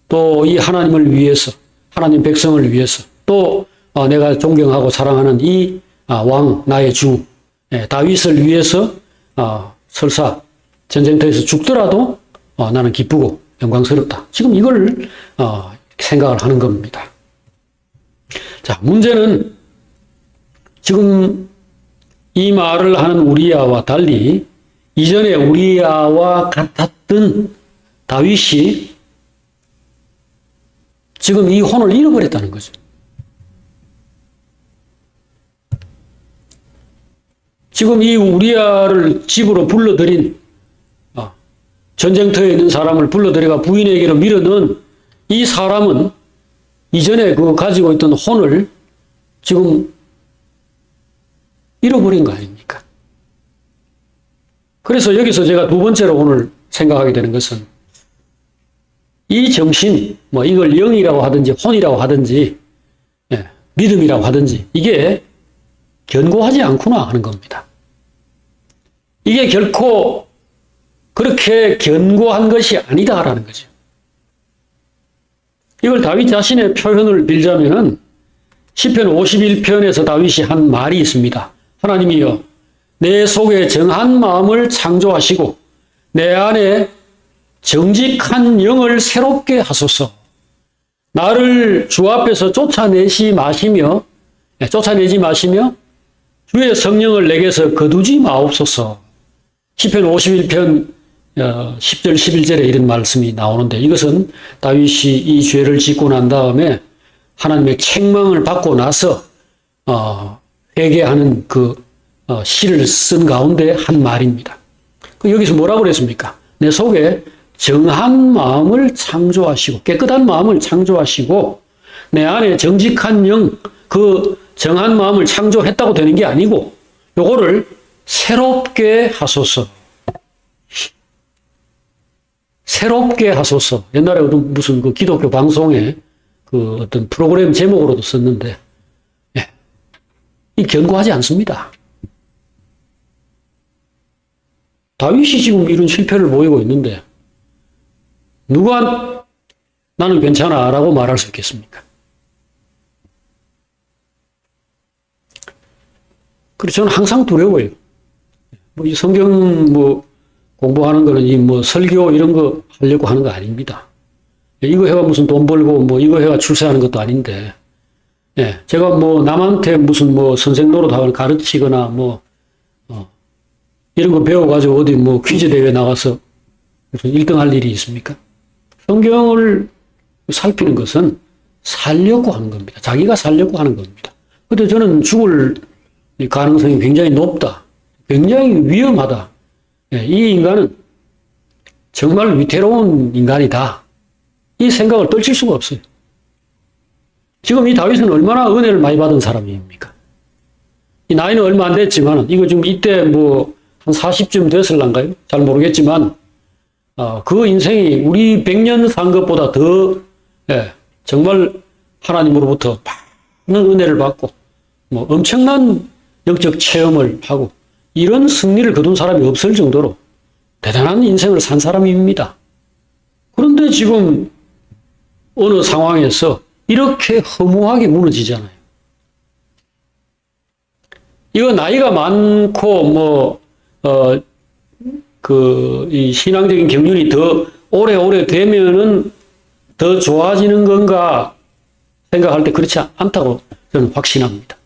또 이 하나님을 위해서, 하나님 백성을 위해서, 또 내가 존경하고 사랑하는 이 왕, 나의 주 다윗을 위해서 설사 전쟁터에서 죽더라도 나는 기쁘고 영광스럽다. 지금 이걸 생각을 하는 겁니다. 자, 문제는 지금 이 말을 하는 우리아와 달리 이전에 우리아와 같았던 다윗이 지금 이 혼을 잃어버렸다는 거죠. 지금 이 우리아를 집으로 불러들인, 전쟁터에 있는 사람을 불러들여가 부인에게로 밀어넣은 이 사람은 이전에 그 가지고 있던 혼을 지금 잃어버린 거 아닙니까? 그래서 여기서 제가 두 번째로 오늘 생각하게 되는 것은 이 정신, 이걸 영이라고 하든지 혼이라고 하든지 믿음이라고 하든지 이게 견고하지 않구나 하는 겁니다. 이게 결코 그렇게 견고한 것이 아니다라는 거죠. 이걸 다윗 자신의 표현을 빌자면은 시편 51편에서 다윗이 한 말이 있습니다. 하나님이여, 내 속에 정한 마음을 창조하시고 내 안에 정직한 영을 새롭게 하소서. 나를 주 앞에서 쫓아내지 마시며 주의 성령을 내게서 거두지 마옵소서. 시편 51편 10절 11절에 이런 말씀이 나오는데 이것은 다윗이 이 죄를 짓고 난 다음에 하나님의 책망을 받고 나서 회개하는 그 시를 쓴 가운데 한 말입니다. 그 여기서 뭐라고 그랬습니까? 내 속에 정한 마음을 창조하시고 깨끗한 마음을 창조하시고 내 안에 정직한 영, 그 정한 마음을 창조했다고 되는 게 아니고 요거를 새롭게 하소서. 새롭게 하소서. 옛날에 무슨 그 기독교 방송에 그 어떤 프로그램 제목으로도 썼는데, 예. 이 견고하지 않습니다. 다윗이 지금 이런 실패를 보이고 있는데, 누가 나는 괜찮아 라고 말할 수 있겠습니까? 그래서 저는 항상 두려워요. 뭐 이 성경 뭐 공부하는 거는 이 뭐 설교 이런 거 하려고 하는 거 아닙니다. 이거 해가 무슨 돈 벌고 뭐 이거 해가 출세하는 것도 아닌데, 예, 제가 뭐 남한테 무슨 뭐 선생 노릇하거나 가르치거나 뭐 이런 거 배워가지고 어디 뭐 퀴즈 대회 나가서 무슨 1등 할 일이 있습니까? 성경을 살피는 것은 살려고 하는 겁니다. 자기가 살려고 하는 겁니다. 근데 저는 죽을 가능성이 굉장히 높다. 굉장히 위험하다. 예, 이 인간은 정말 위태로운 인간이다. 이 생각을 떨칠 수가 없어요. 지금 이 다윗은 얼마나 은혜를 많이 받은 사람입니까? 이 나이는 얼마 안 됐지만, 이거 지금 이때 뭐 한 40쯤 됐을란가요? 잘 모르겠지만, 그 인생이 우리 100년 산 것보다 더, 예, 정말 하나님으로부터 많은 은혜를 받고, 뭐 엄청난 영적 체험을 하고, 이런 승리를 거둔 사람이 없을 정도로 대단한 인생을 산 사람입니다. 그런데 지금 어느 상황에서 이렇게 허무하게 무너지잖아요. 이거 나이가 많고 이 신앙적인 경륜이 더 오래오래 되면은 더 좋아지는 건가 생각할 때 그렇지 않다고 저는 확신합니다.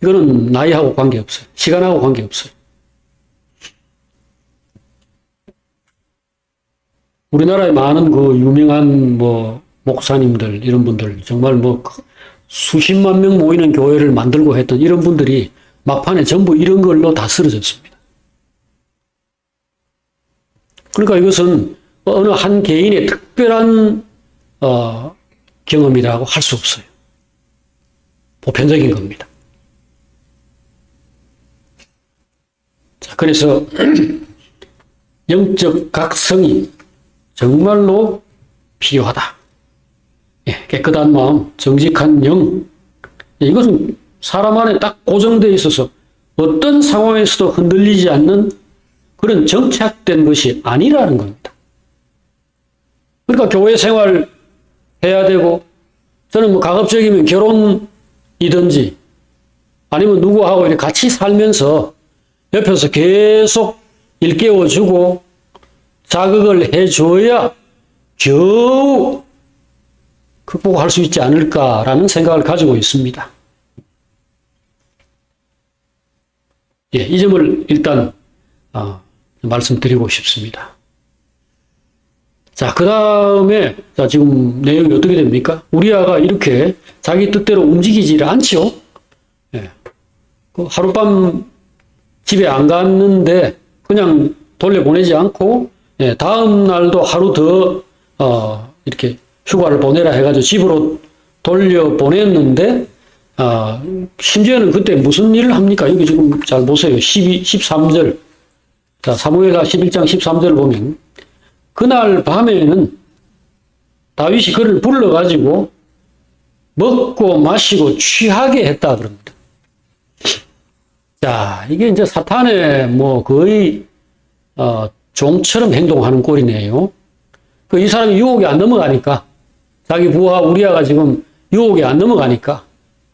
이거는 나이하고 관계없어요. 시간하고 관계없어요. 우리나라에 많은 그 유명한 뭐 목사님들 이런 분들 정말 뭐 수십만 명 모이는 교회를 만들고 했던 이런 분들이 막판에 전부 이런 걸로 다 쓰러졌습니다. 그러니까 이것은 어느 한 개인의 특별한 경험이라고 할 수 없어요. 보편적인 겁니다. 자, 그래서 영적 각성이 정말로 필요하다. 예, 깨끗한 마음, 정직한 영. 이것은 사람 안에 딱 고정되어 있어서 어떤 상황에서도 흔들리지 않는 그런 정착된 것이 아니라는 겁니다. 그러니까 교회 생활 해야 되고, 저는 뭐 가급적이면 결혼이든지 아니면 누구하고 이렇게 같이 살면서 옆에서 계속 일깨워주고 자극을 해줘야 겨우 극복할 수 있지 않을까라는 생각을 가지고 있습니다. 예, 이 점을 일단 말씀드리고 싶습니다. 자, 그 다음에 지금 내용이 어떻게 됩니까? 우리아가 이렇게 자기 뜻대로 움직이지를 않죠. 예, 그 하룻밤 집에 안 갔는데 그냥 돌려보내지 않고, 예, 다음 날도 하루 더 이렇게 휴가를 보내라 해가지고 집으로 돌려보냈는데, 심지어는 그때 무슨 일을 합니까? 여기 지금 잘 보세요. 13절. 자, 사무엘하 11장 13절 보면, 그날 밤에는 다윗이 그를 불러가지고 먹고 마시고 취하게 했다 그럽니다. 자, 이게 이제 사탄의 뭐 거의, 종처럼 행동하는 꼴이네요. 이 사람이 유혹이 안 넘어가니까, 자기 부하 우리아가 지금 유혹이 안 넘어가니까,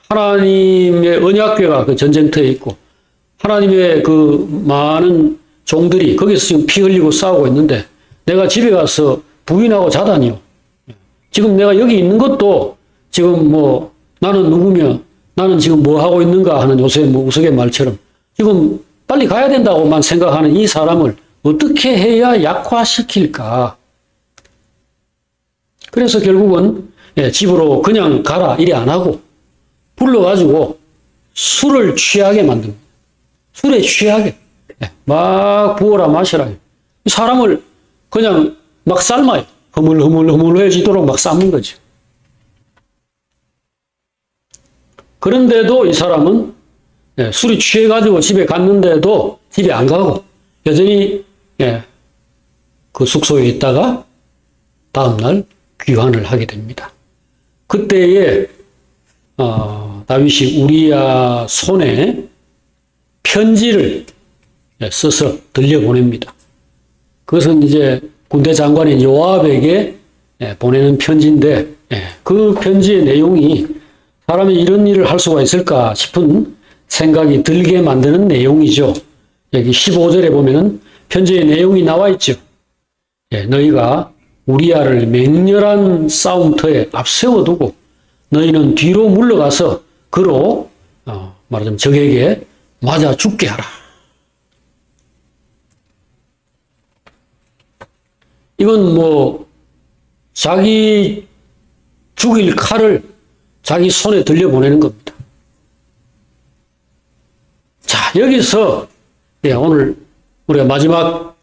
하나님의 언약궤가 그 전쟁터에 있고, 하나님의 그 많은 종들이 거기서 지금 피 흘리고 싸우고 있는데, 내가 집에 가서 부인하고 자다니요. 지금 내가 여기 있는 것도 지금 뭐 나는 누구며 나는 지금 뭐 하고 있는가 하는 요새 뭐 우스갯말처럼 지금 빨리 가야 된다고만 생각하는 이 사람을 어떻게 해야 약화시킬까? 그래서 결국은 집으로 그냥 가라 이래 안 하고 불러가지고 술을 취하게 만듭니다. 술에 취하게. 막 부어라 마셔라. 사람을 그냥 막 삶아요. 흐물흐물해지도록 막 삶는 거죠. 그런데도 이 사람은 술이 취해가지고 집에 갔는데도 집에 안 가고 여전히 그 숙소에 있다가 다음날 귀환을 하게 됩니다. 그때에 다윗이 우리야 손에 편지를 써서 들려보냅니다. 그것은 이제 군대 장관인 요압에게 보내는 편지인데 그 편지의 내용이 사람이 이런 일을 할 수가 있을까 싶은 생각이 들게 만드는 내용이죠. 여기 15절에 보면은 편지의 내용이 나와 있죠. 너희가 우리야를 맹렬한 싸움터에 앞세워두고 너희는 뒤로 물러가서 그로 말하자면 적에게 맞아 죽게 하라. 이건 뭐 자기 죽일 칼을 자기 손에 들려보내는 겁니다. 자, 여기서 오늘 우리가 마지막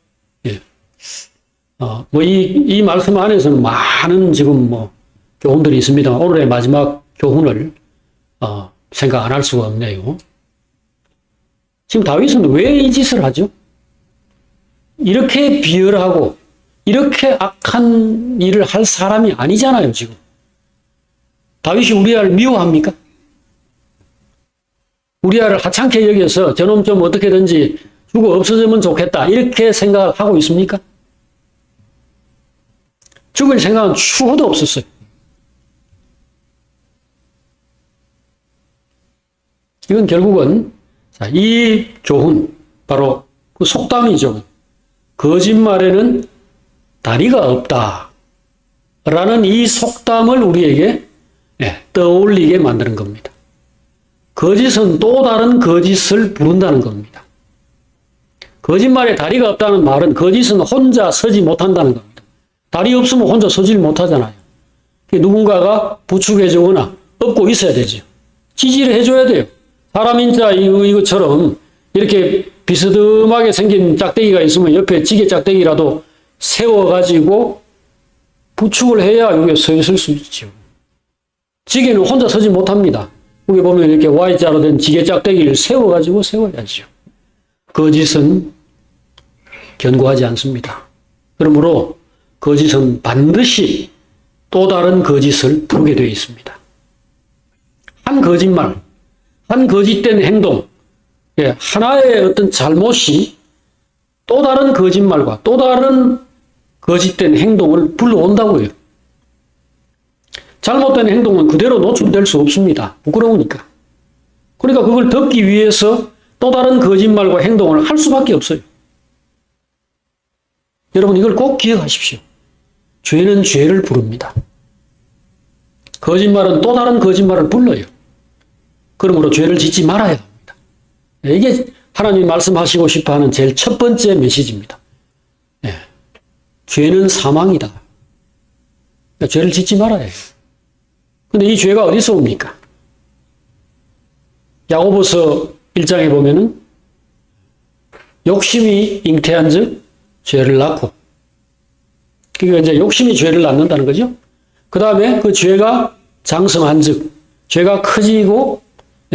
뭐 이 말씀 안에서는 많은 지금 뭐 교훈들이 있습니다. 오늘의 마지막 교훈을 생각 안 할 수가 없네요. 지금 다윗은 왜 이 짓을 하죠? 이렇게 비열하고 이렇게 악한 일을 할 사람이 아니잖아요, 지금. 다윗이 우리아를 미워합니까? 우리아를 하찮게 여겨서 저놈 좀 어떻게든지 죽어 없어지면 좋겠다 이렇게 생각하고 있습니까? 죽을 생각은 추호도 없었어요. 이건 결국은 이 교훈, 바로 그 속담이죠. 거짓말에는 다리가 없다 라는 이 속담을 우리에게 떠올리게 만드는 겁니다. 거짓은 또 다른 거짓을 부른다는 겁니다. 거짓말에 다리가 없다는 말은 거짓은 혼자 서지 못한다는 겁니다. 다리 없으면 혼자 서질 못하잖아요. 누군가가 부축해주거나 업고 있어야 되죠. 지지를 해줘야 돼요. 사람 인자 이것처럼 이렇게 비스듬하게 생긴 짝대기가 있으면 옆에 지게 짝대기라도 세워가지고 부축을 해야 여기에 서 있을 수 있죠. 지게는 혼자 서지 못합니다. 여기 보면 이렇게 Y자로 된 지게 짝대기를 세워가지고 세워야죠. 거짓은 견고하지 않습니다. 그러므로 거짓은 반드시 또 다른 거짓을 부르게 되어 있습니다. 한 거짓말, 한 거짓된 행동, 하나의 어떤 잘못이 또 다른 거짓말과 또 다른 거짓된 행동을 불러온다고요. 잘못된 행동은 그대로 노출될 수 없습니다. 부끄러우니까. 그러니까 그걸 덮기 위해서 또 다른 거짓말과 행동을 할 수밖에 없어요. 여러분 이걸 꼭 기억하십시오. 죄는 죄를 부릅니다. 거짓말은 또 다른 거짓말을 불러요. 그러므로 죄를 짓지 말아야 합니다. 이게 하나님이 말씀하시고 싶어하는 제일 첫 번째 메시지입니다. 죄는 사망이다. 그러니까 죄를 짓지 말아야 해요. 근데 이 죄가 어디서 옵니까? 야고보서 1장에 보면은 욕심이 잉태한 즉 죄를 낳고, 그러니까 이제 욕심이 죄를 낳는다는 거죠. 그 다음에 그 죄가 장성한 즉 죄가 커지고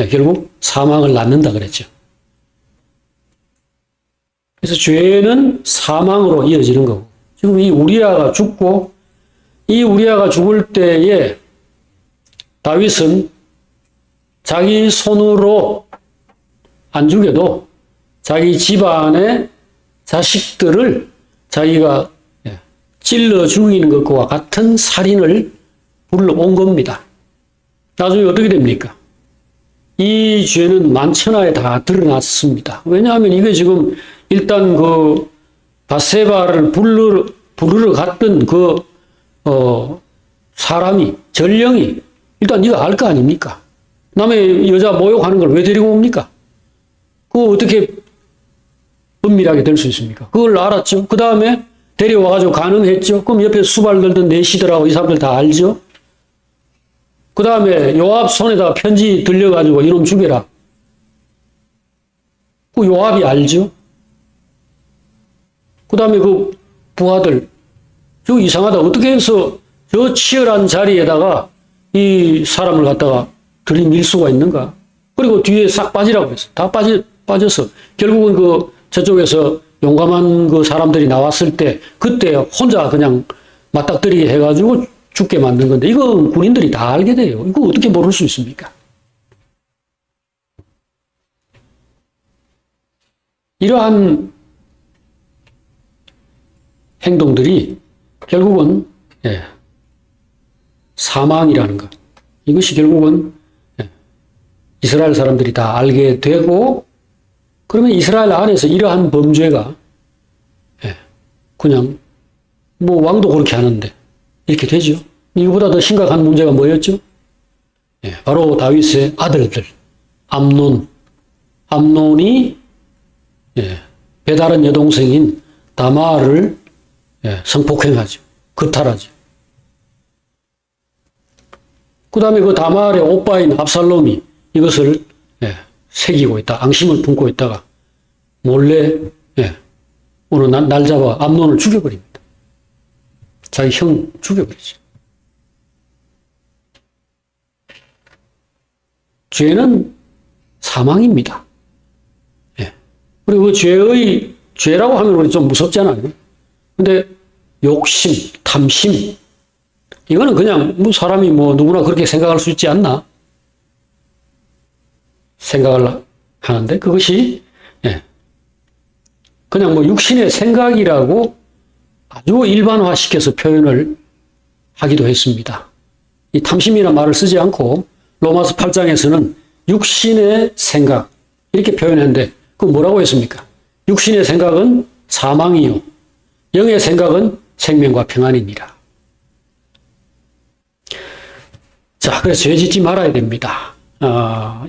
결국 사망을 낳는다 그랬죠. 그래서 죄는 사망으로 이어지는 거고, 지금 이 우리아가 죽고, 이 우리아가 죽을 때에 다윗은 자기 손으로 안 죽여도 자기 집안의 자식들을 자기가 찔러 죽이는 것과 같은 살인을 불러온 겁니다. 나중에 어떻게 됩니까? 이 죄는 만천하에 다 드러났습니다. 왜냐하면 이게 지금 일단 그 바세바를 부르러 갔던 그 사람이, 전령이 일단 네가 알 거 아닙니까? 남의 여자 모욕하는 걸 왜 데리고 옵니까? 그거 어떻게 은밀하게 될 수 있습니까? 그걸 알았죠. 그 다음에 데려와가지고 가늠했죠. 그럼 옆에 수발 들던 내시들하고 이 사람들 다 알죠. 그 다음에 요압 손에다 편지 들려가지고 이놈 죽여라. 그 요압이 알죠. 그 다음에 그 부하들, 저 이상하다. 어떻게 해서 저 치열한 자리에다가 이 사람을 갖다가 들이밀 수가 있는가? 그리고 뒤에 싹 빠지라고 했어. 다 빠졌어. 결국은 그 저쪽에서 용감한 그 사람들이 나왔을 때 그때 혼자 그냥 맞닥뜨리게 해가지고 죽게 만든 건데 이거 군인들이 다 알게 돼요. 이거 어떻게 모를 수 있습니까? 이러한 행동들이 결국은 사망이라는 것. 이것이 결국은 이스라엘 사람들이 다 알게 되고 그러면 이스라엘 안에서 이러한 범죄가 그냥 뭐 왕도 그렇게 하는데 이렇게 되죠. 이거보다 더 심각한 문제가 뭐였죠? 바로 다윗의 아들들 암논이 배다른 여동생인 다마를 성폭행하죠. 구탈하죠. 그 다음에 그 다말의 오빠인 압살롬이 이것을 새기고 있다. 앙심을 품고 있다가 몰래 어느 날 잡아 암논을 죽여버립니다. 자기 형 죽여버리죠. 죄는 사망입니다. 그리고 그 죄라고 하면 우리 좀 무섭잖아요. 근데 욕심, 탐심, 이거는 그냥 뭐 사람이 뭐 누구나 그렇게 생각할 수 있지 않나? 생각을 하는데 그것이 그냥 뭐 육신의 생각이라고 아주 일반화시켜서 표현을 하기도 했습니다. 이 탐심이라는 말을 쓰지 않고 로마서 8장에서는 육신의 생각 이렇게 표현했는데 그 뭐라고 했습니까? 육신의 생각은 사망이요 영의 생각은 생명과 평안이니라. 자, 그래서 죄 짓지 말아야 됩니다.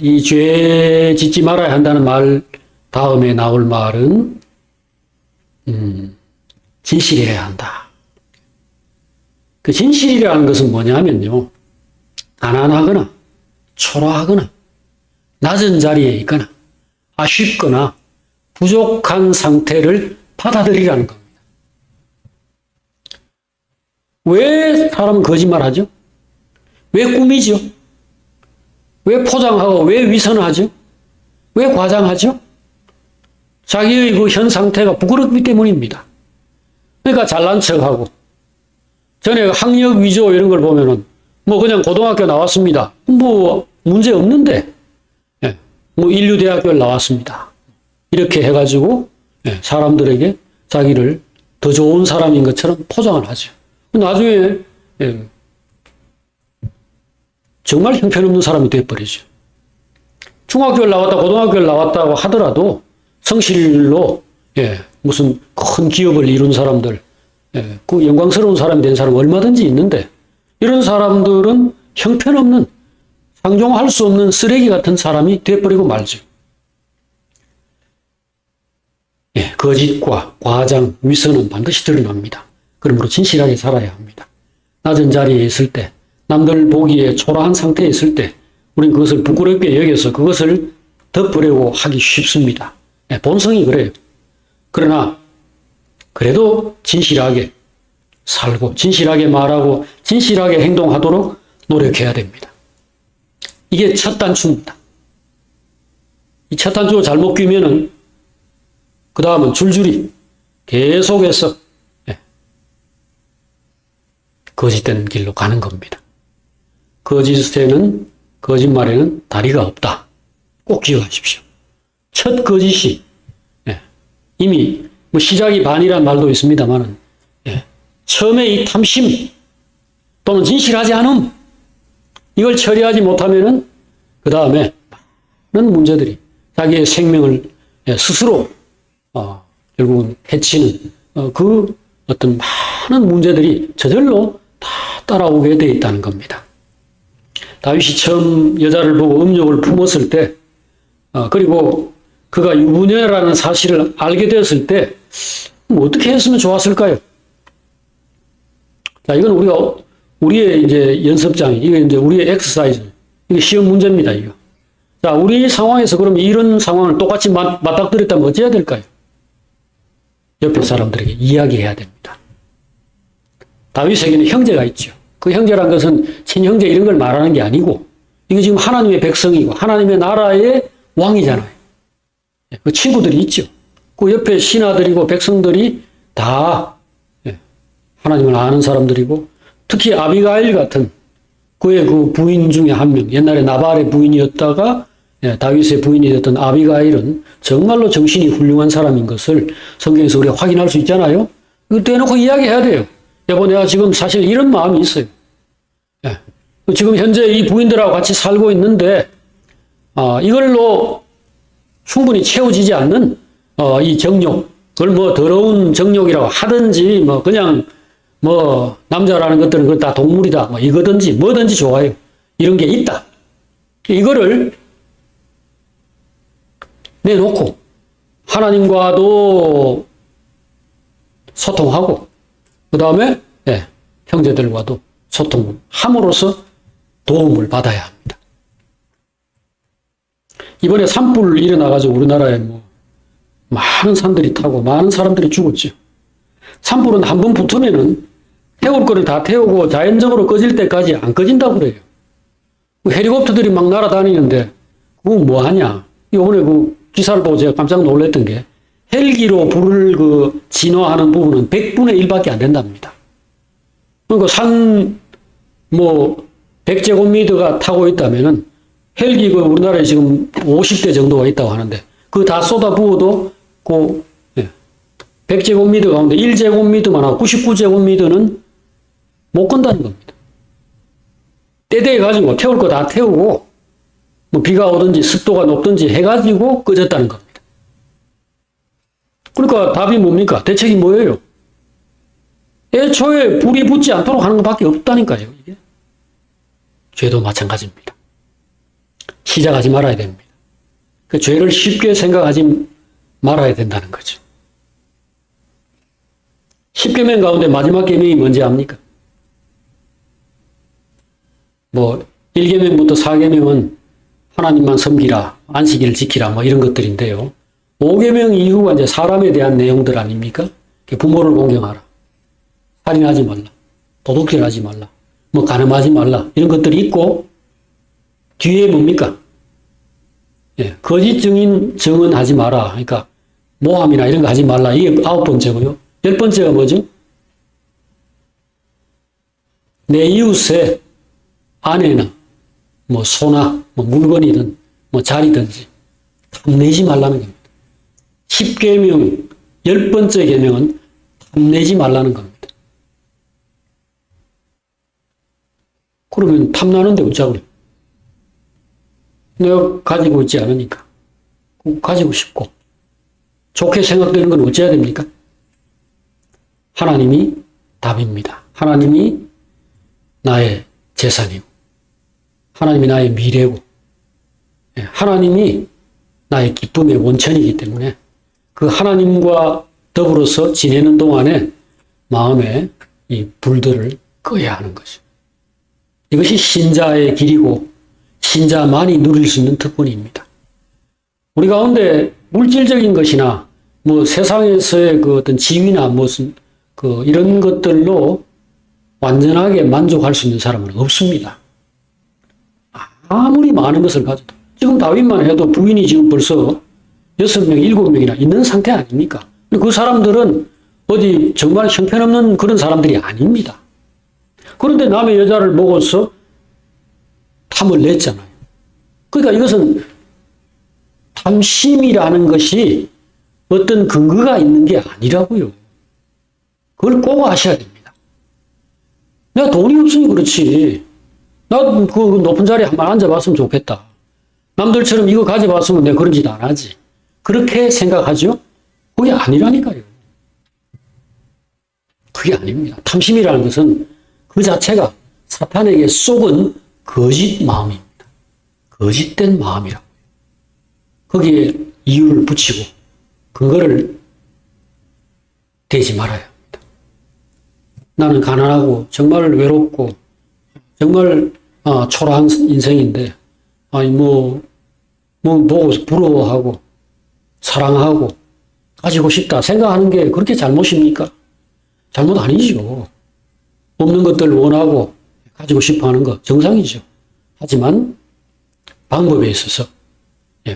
이 죄 짓지 말아야 한다는 말 다음에 나올 말은 진실해야 한다. 그 진실이라는 것은 뭐냐면요. 가난하거나 초라하거나 낮은 자리에 있거나 아쉽거나 부족한 상태를 받아들이라는 겁니다. 왜 사람은 거짓말하죠? 왜 꾸미죠? 왜 포장하고 왜 위선하죠? 왜 과장하죠? 자기의 그 현 상태가 부끄럽기 때문입니다. 그러니까 잘난 척하고 전에 학력 위조 이런 걸 보면은 뭐 그냥 고등학교 나왔습니다. 뭐 문제 없는데 뭐 인류대학교를 나왔습니다. 이렇게 해가지고 사람들에게 자기를 더 좋은 사람인 것처럼 포장을 하죠. 나중에 정말 형편없는 사람이 되어버리죠. 중학교를 나왔다 고등학교를 나왔다고 하더라도 성실로 무슨 큰 기업을 이룬 사람들 그 영광스러운 사람이 된 사람 얼마든지 있는데 이런 사람들은 형편없는 상종할 수 없는 쓰레기 같은 사람이 되어버리고 말죠. 거짓과 과장, 위선은 반드시 드러납니다. 그러므로 진실하게 살아야 합니다. 낮은 자리에 있을 때 남들 보기에 초라한 상태에 있을 때 우리는 그것을 부끄럽게 여겨서 그것을 덮으려고 하기 쉽습니다. 본성이 그래요. 그러나 그래도 진실하게 살고 진실하게 말하고 진실하게 행동하도록 노력해야 됩니다. 이게 첫 단추입니다. 이 첫 단추가 잘못 끼면은 그 다음은 줄줄이 계속해서 거짓된 길로 가는 겁니다. 거짓말에는 다리가 없다. 꼭 기억하십시오. 첫 거짓이 이미 뭐 시작이 반이라는 말도 있습니다만은 처음에 이 탐심 또는 진실하지 않음 이걸 처리하지 못하면은 그 다음에 많은 문제들이 자기의 생명을 스스로 결국은 해치는 그 어떤 많은 문제들이 저절로 다 따라오게 되어 있다는 겁니다. 다윗이 처음 여자를 보고 음욕을 품었을 때 그리고 그가 유부녀라는 사실을 알게 되었을 때 어떻게 했으면 좋았을까요? 자, 이건 우리의 이제 연습장이, 이게 이제 우리의 엑서사이즈, 이게 시험 문제입니다, 이거. 자, 우리 상황에서 그럼 이런 상황을 똑같이 맞닥뜨렸다면 어찌해야 될까요? 옆에 사람들에게 이야기해야 됩니다. 다윗에게는 형제가 있죠. 그 형제란 것은 친형제 이런 걸 말하는 게 아니고 이거 지금 하나님의 백성이고 하나님의 나라의 왕이잖아요. 그 친구들이 있죠. 그 옆에 신하들이고 백성들이 다 하나님을 아는 사람들이고 특히 아비가일 같은 그의 그 부인 중에 한 명, 옛날에 나발의 부인이었다가 다윗의 부인이 됐던 아비가일은 정말로 정신이 훌륭한 사람인 것을 성경에서 우리가 확인할 수 있잖아요. 이거 대놓고 이야기해야 돼요. 여보, 내가 지금 사실 이런 마음이 있어요. 지금 현재 이 부인들하고 같이 살고 있는데 이걸로 충분히 채워지지 않는 이 정욕, 그걸 뭐 더러운 정욕이라고 하든지 뭐 그냥 뭐 남자라는 것들은 그건 다 동물이다 뭐 이거든지 뭐든지 좋아요. 이런 게 있다. 이거를 내놓고 하나님과도 소통하고 그 다음에 형제들과도 소통함으로써 도움을 받아야 합니다. 이번에 산불 일어나가지고 우리나라에 뭐 많은 산들이 타고 많은 사람들이 죽었죠. 산불은 한번 붙으면은 태울 거를 다 태우고 자연적으로 꺼질 때까지 안 꺼진다고 그래요. 헬리콥터들이 막 날아다니는데 그거 뭐 하냐. 이번에 그 기사를 보고 제가 깜짝 놀랐던 게 헬기로 불을 그 진화하는 부분은 100분의 1밖에 안 된답니다. 그러니까 산 뭐 100제곱미터가 타고 있다면은 헬기 그 우리나라에 지금 50대 정도가 있다고 하는데 그거 다 쏟아부어도 그 100제곱미터 가운데 1제곱미터만 하고 99제곱미터는 못 건다는 겁니다. 때되어 가지고 태울 거 다 태우고 뭐 비가 오든지 습도가 높든지 해가지고 꺼졌다는 겁니다. 그러니까 답이 뭡니까? 대책이 뭐예요? 애초에 불이 붙지 않도록 하는 것밖에 없다니까요. 이게 죄도 마찬가지입니다. 시작하지 말아야 됩니다. 그 죄를 쉽게 생각하지 말아야 된다는 거죠. 10계명 가운데 마지막 계명이 뭔지 압니까? 뭐 1계명부터 4계명은 하나님만 섬기라, 안식일을 지키라 뭐 이런 것들인데요. 5계명 이후가 이제 사람에 대한 내용들 아닙니까? 부모를 공경하라, 살인하지 말라, 도둑질하지 말라, 뭐 간음하지 말라 이런 것들이 있고 뒤에 뭡니까? 거짓 증인 증언하지 마라. 그러니까 모함이나 이런 거 하지 말라. 이게 9번째고요. 10번째가 뭐죠? 내 이웃의 아내나 뭐 소나 뭐 물건이든 뭐 자리든지 탐내지 말라는 겁니다. 10계명 10번째 계명은 탐내지 말라는 겁니다. 그러면 탐나는데 어쩌고 내가 가지고 있지 않으니까 가지고 싶고 좋게 생각되는 건 어찌해야 됩니까? 하나님이 답입니다. 하나님이 나의 재산이고 하나님이 나의 미래고 하나님이 나의 기쁨의 원천이기 때문에 그 하나님과 더불어서 지내는 동안에 마음에 이 불들을 꺼야 하는 것이죠. 이것이 신자의 길이고 신자만이 누릴 수 있는 특권입니다. 우리 가운데 물질적인 것이나 뭐 세상에서의 그 어떤 지위나 무슨 그 이런 것들로 완전하게 만족할 수 있는 사람은 없습니다. 아무리 많은 것을 가져도 지금 다윗만 해도 부인이 지금 벌써 6명, 7명이나 있는 상태 아닙니까? 그 사람들은 어디 정말 형편없는 그런 사람들이 아닙니다. 그런데 남의 여자를 먹어서 탐을 냈잖아요. 그러니까 이것은 탐심이라는 것이 어떤 근거가 있는 게 아니라고요. 그걸 꼭 아셔야 됩니다. 내가 돈이 없으니 그렇지. 나도 그 높은 자리에 한번 앉아봤으면 좋겠다. 남들처럼 이거 가져봤으면 내가 그런 짓 안 하지. 그렇게 생각하죠? 그게 아니라니까요. 그게 아닙니다. 탐심이라는 것은 그 자체가 사탄에게 속은 거짓 마음입니다. 거짓된 마음이라고. 거기에 이유를 붙이고 그거를 대지 말아야 합니다. 나는 가난하고 정말 외롭고 정말 초라한 인생인데 보고 부러워하고 사랑하고 가지고 싶다 생각하는 게 그렇게 잘못입니까? 잘못 아니죠. 없는 것들을 원하고 가지고 싶어 하는 거 정상이죠. 하지만 방법에 있어서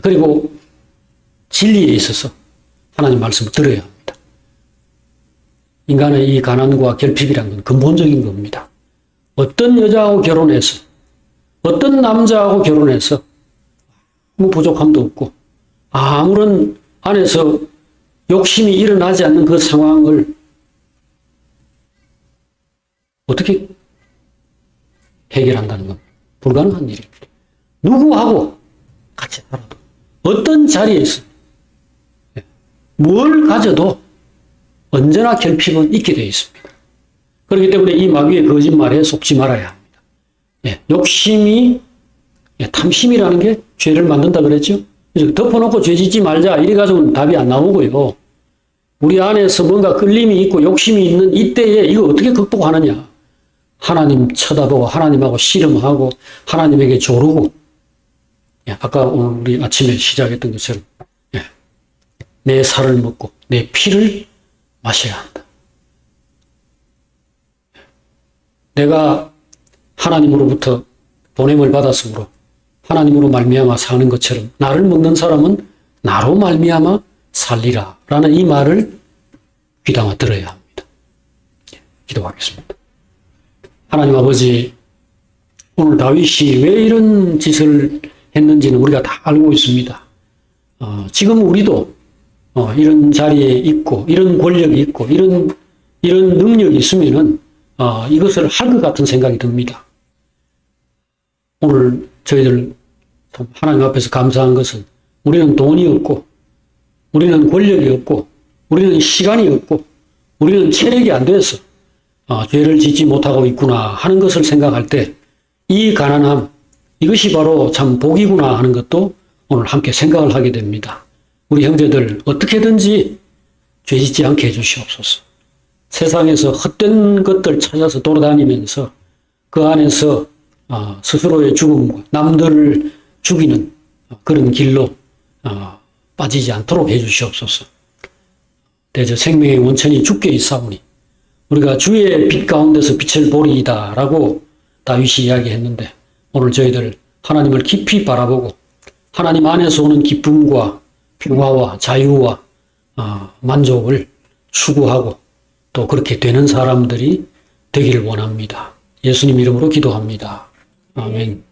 그리고 진리에 있어서 하나님 말씀을 들어야 합니다. 인간의 이 가난과 결핍이란 건 근본적인 겁니다. 어떤 여자하고 결혼해서 어떤 남자하고 결혼해서 아무 부족함도 없고 아무런 안에서 욕심이 일어나지 않는 그 상황을 어떻게 해결한다는 겁니다. 불가능한 일입니다. 누구하고 같이 살아도 어떤 자리에서 뭘 가져도 언제나 결핍은 있게 되어 있습니다. 그렇기 때문에 이 마귀의 거짓말에 속지 말아야 합니다. 욕심이 탐심이라는 게 죄를 만든다 그랬죠. 그래서 덮어놓고 죄 짓지 말자 이래 가지고는 답이 안 나오고요. 우리 안에서 뭔가 끌림이 있고 욕심이 있는 이때에 이거 어떻게 극복하느냐. 하나님 쳐다보고 하나님하고 씨름하고 하나님에게 조르고 아까 오늘 우리 아침에 시작했던 것처럼 내 살을 먹고 내 피를 마셔야 한다. 내가 하나님으로부터 보냄을 받았으므로 하나님으로 말미암아 사는 것처럼 나를 먹는 사람은 나로 말미암아 살리라 라는 이 말을 귀담아 들어야 합니다. 기도하겠습니다. 하나님 아버지, 오늘 다윗이 왜 이런 짓을 했는지는 우리가 다 알고 있습니다. 지금 우리도 이런 자리에 있고 이런 권력이 있고 이런 능력이 있으면은 이것을 할 것 같은 생각이 듭니다. 오늘 저희들 하나님 앞에서 감사한 것은 우리는 돈이 없고 우리는 권력이 없고 우리는 시간이 없고 우리는 체력이 안 돼서 죄를 짓지 못하고 있구나 하는 것을 생각할 때 이 가난함 이것이 바로 참 복이구나 하는 것도 오늘 함께 생각을 하게 됩니다. 우리 형제들 어떻게든지 죄 짓지 않게 해주시옵소서. 세상에서 헛된 것들 찾아서 돌아다니면서 그 안에서 스스로의 죽음과 남들을 죽이는 그런 길로 빠지지 않도록 해주시옵소서. 대저 생명의 원천이 주께 있사오니 우리가 주의 빛 가운데서 빛을 보리이다 라고 다윗이 이야기했는데 오늘 저희들 하나님을 깊이 바라보고 하나님 안에서 오는 기쁨과 평화와 자유와 만족을 추구하고 또 그렇게 되는 사람들이 되기를 원합니다. 예수님 이름으로 기도합니다. 아멘.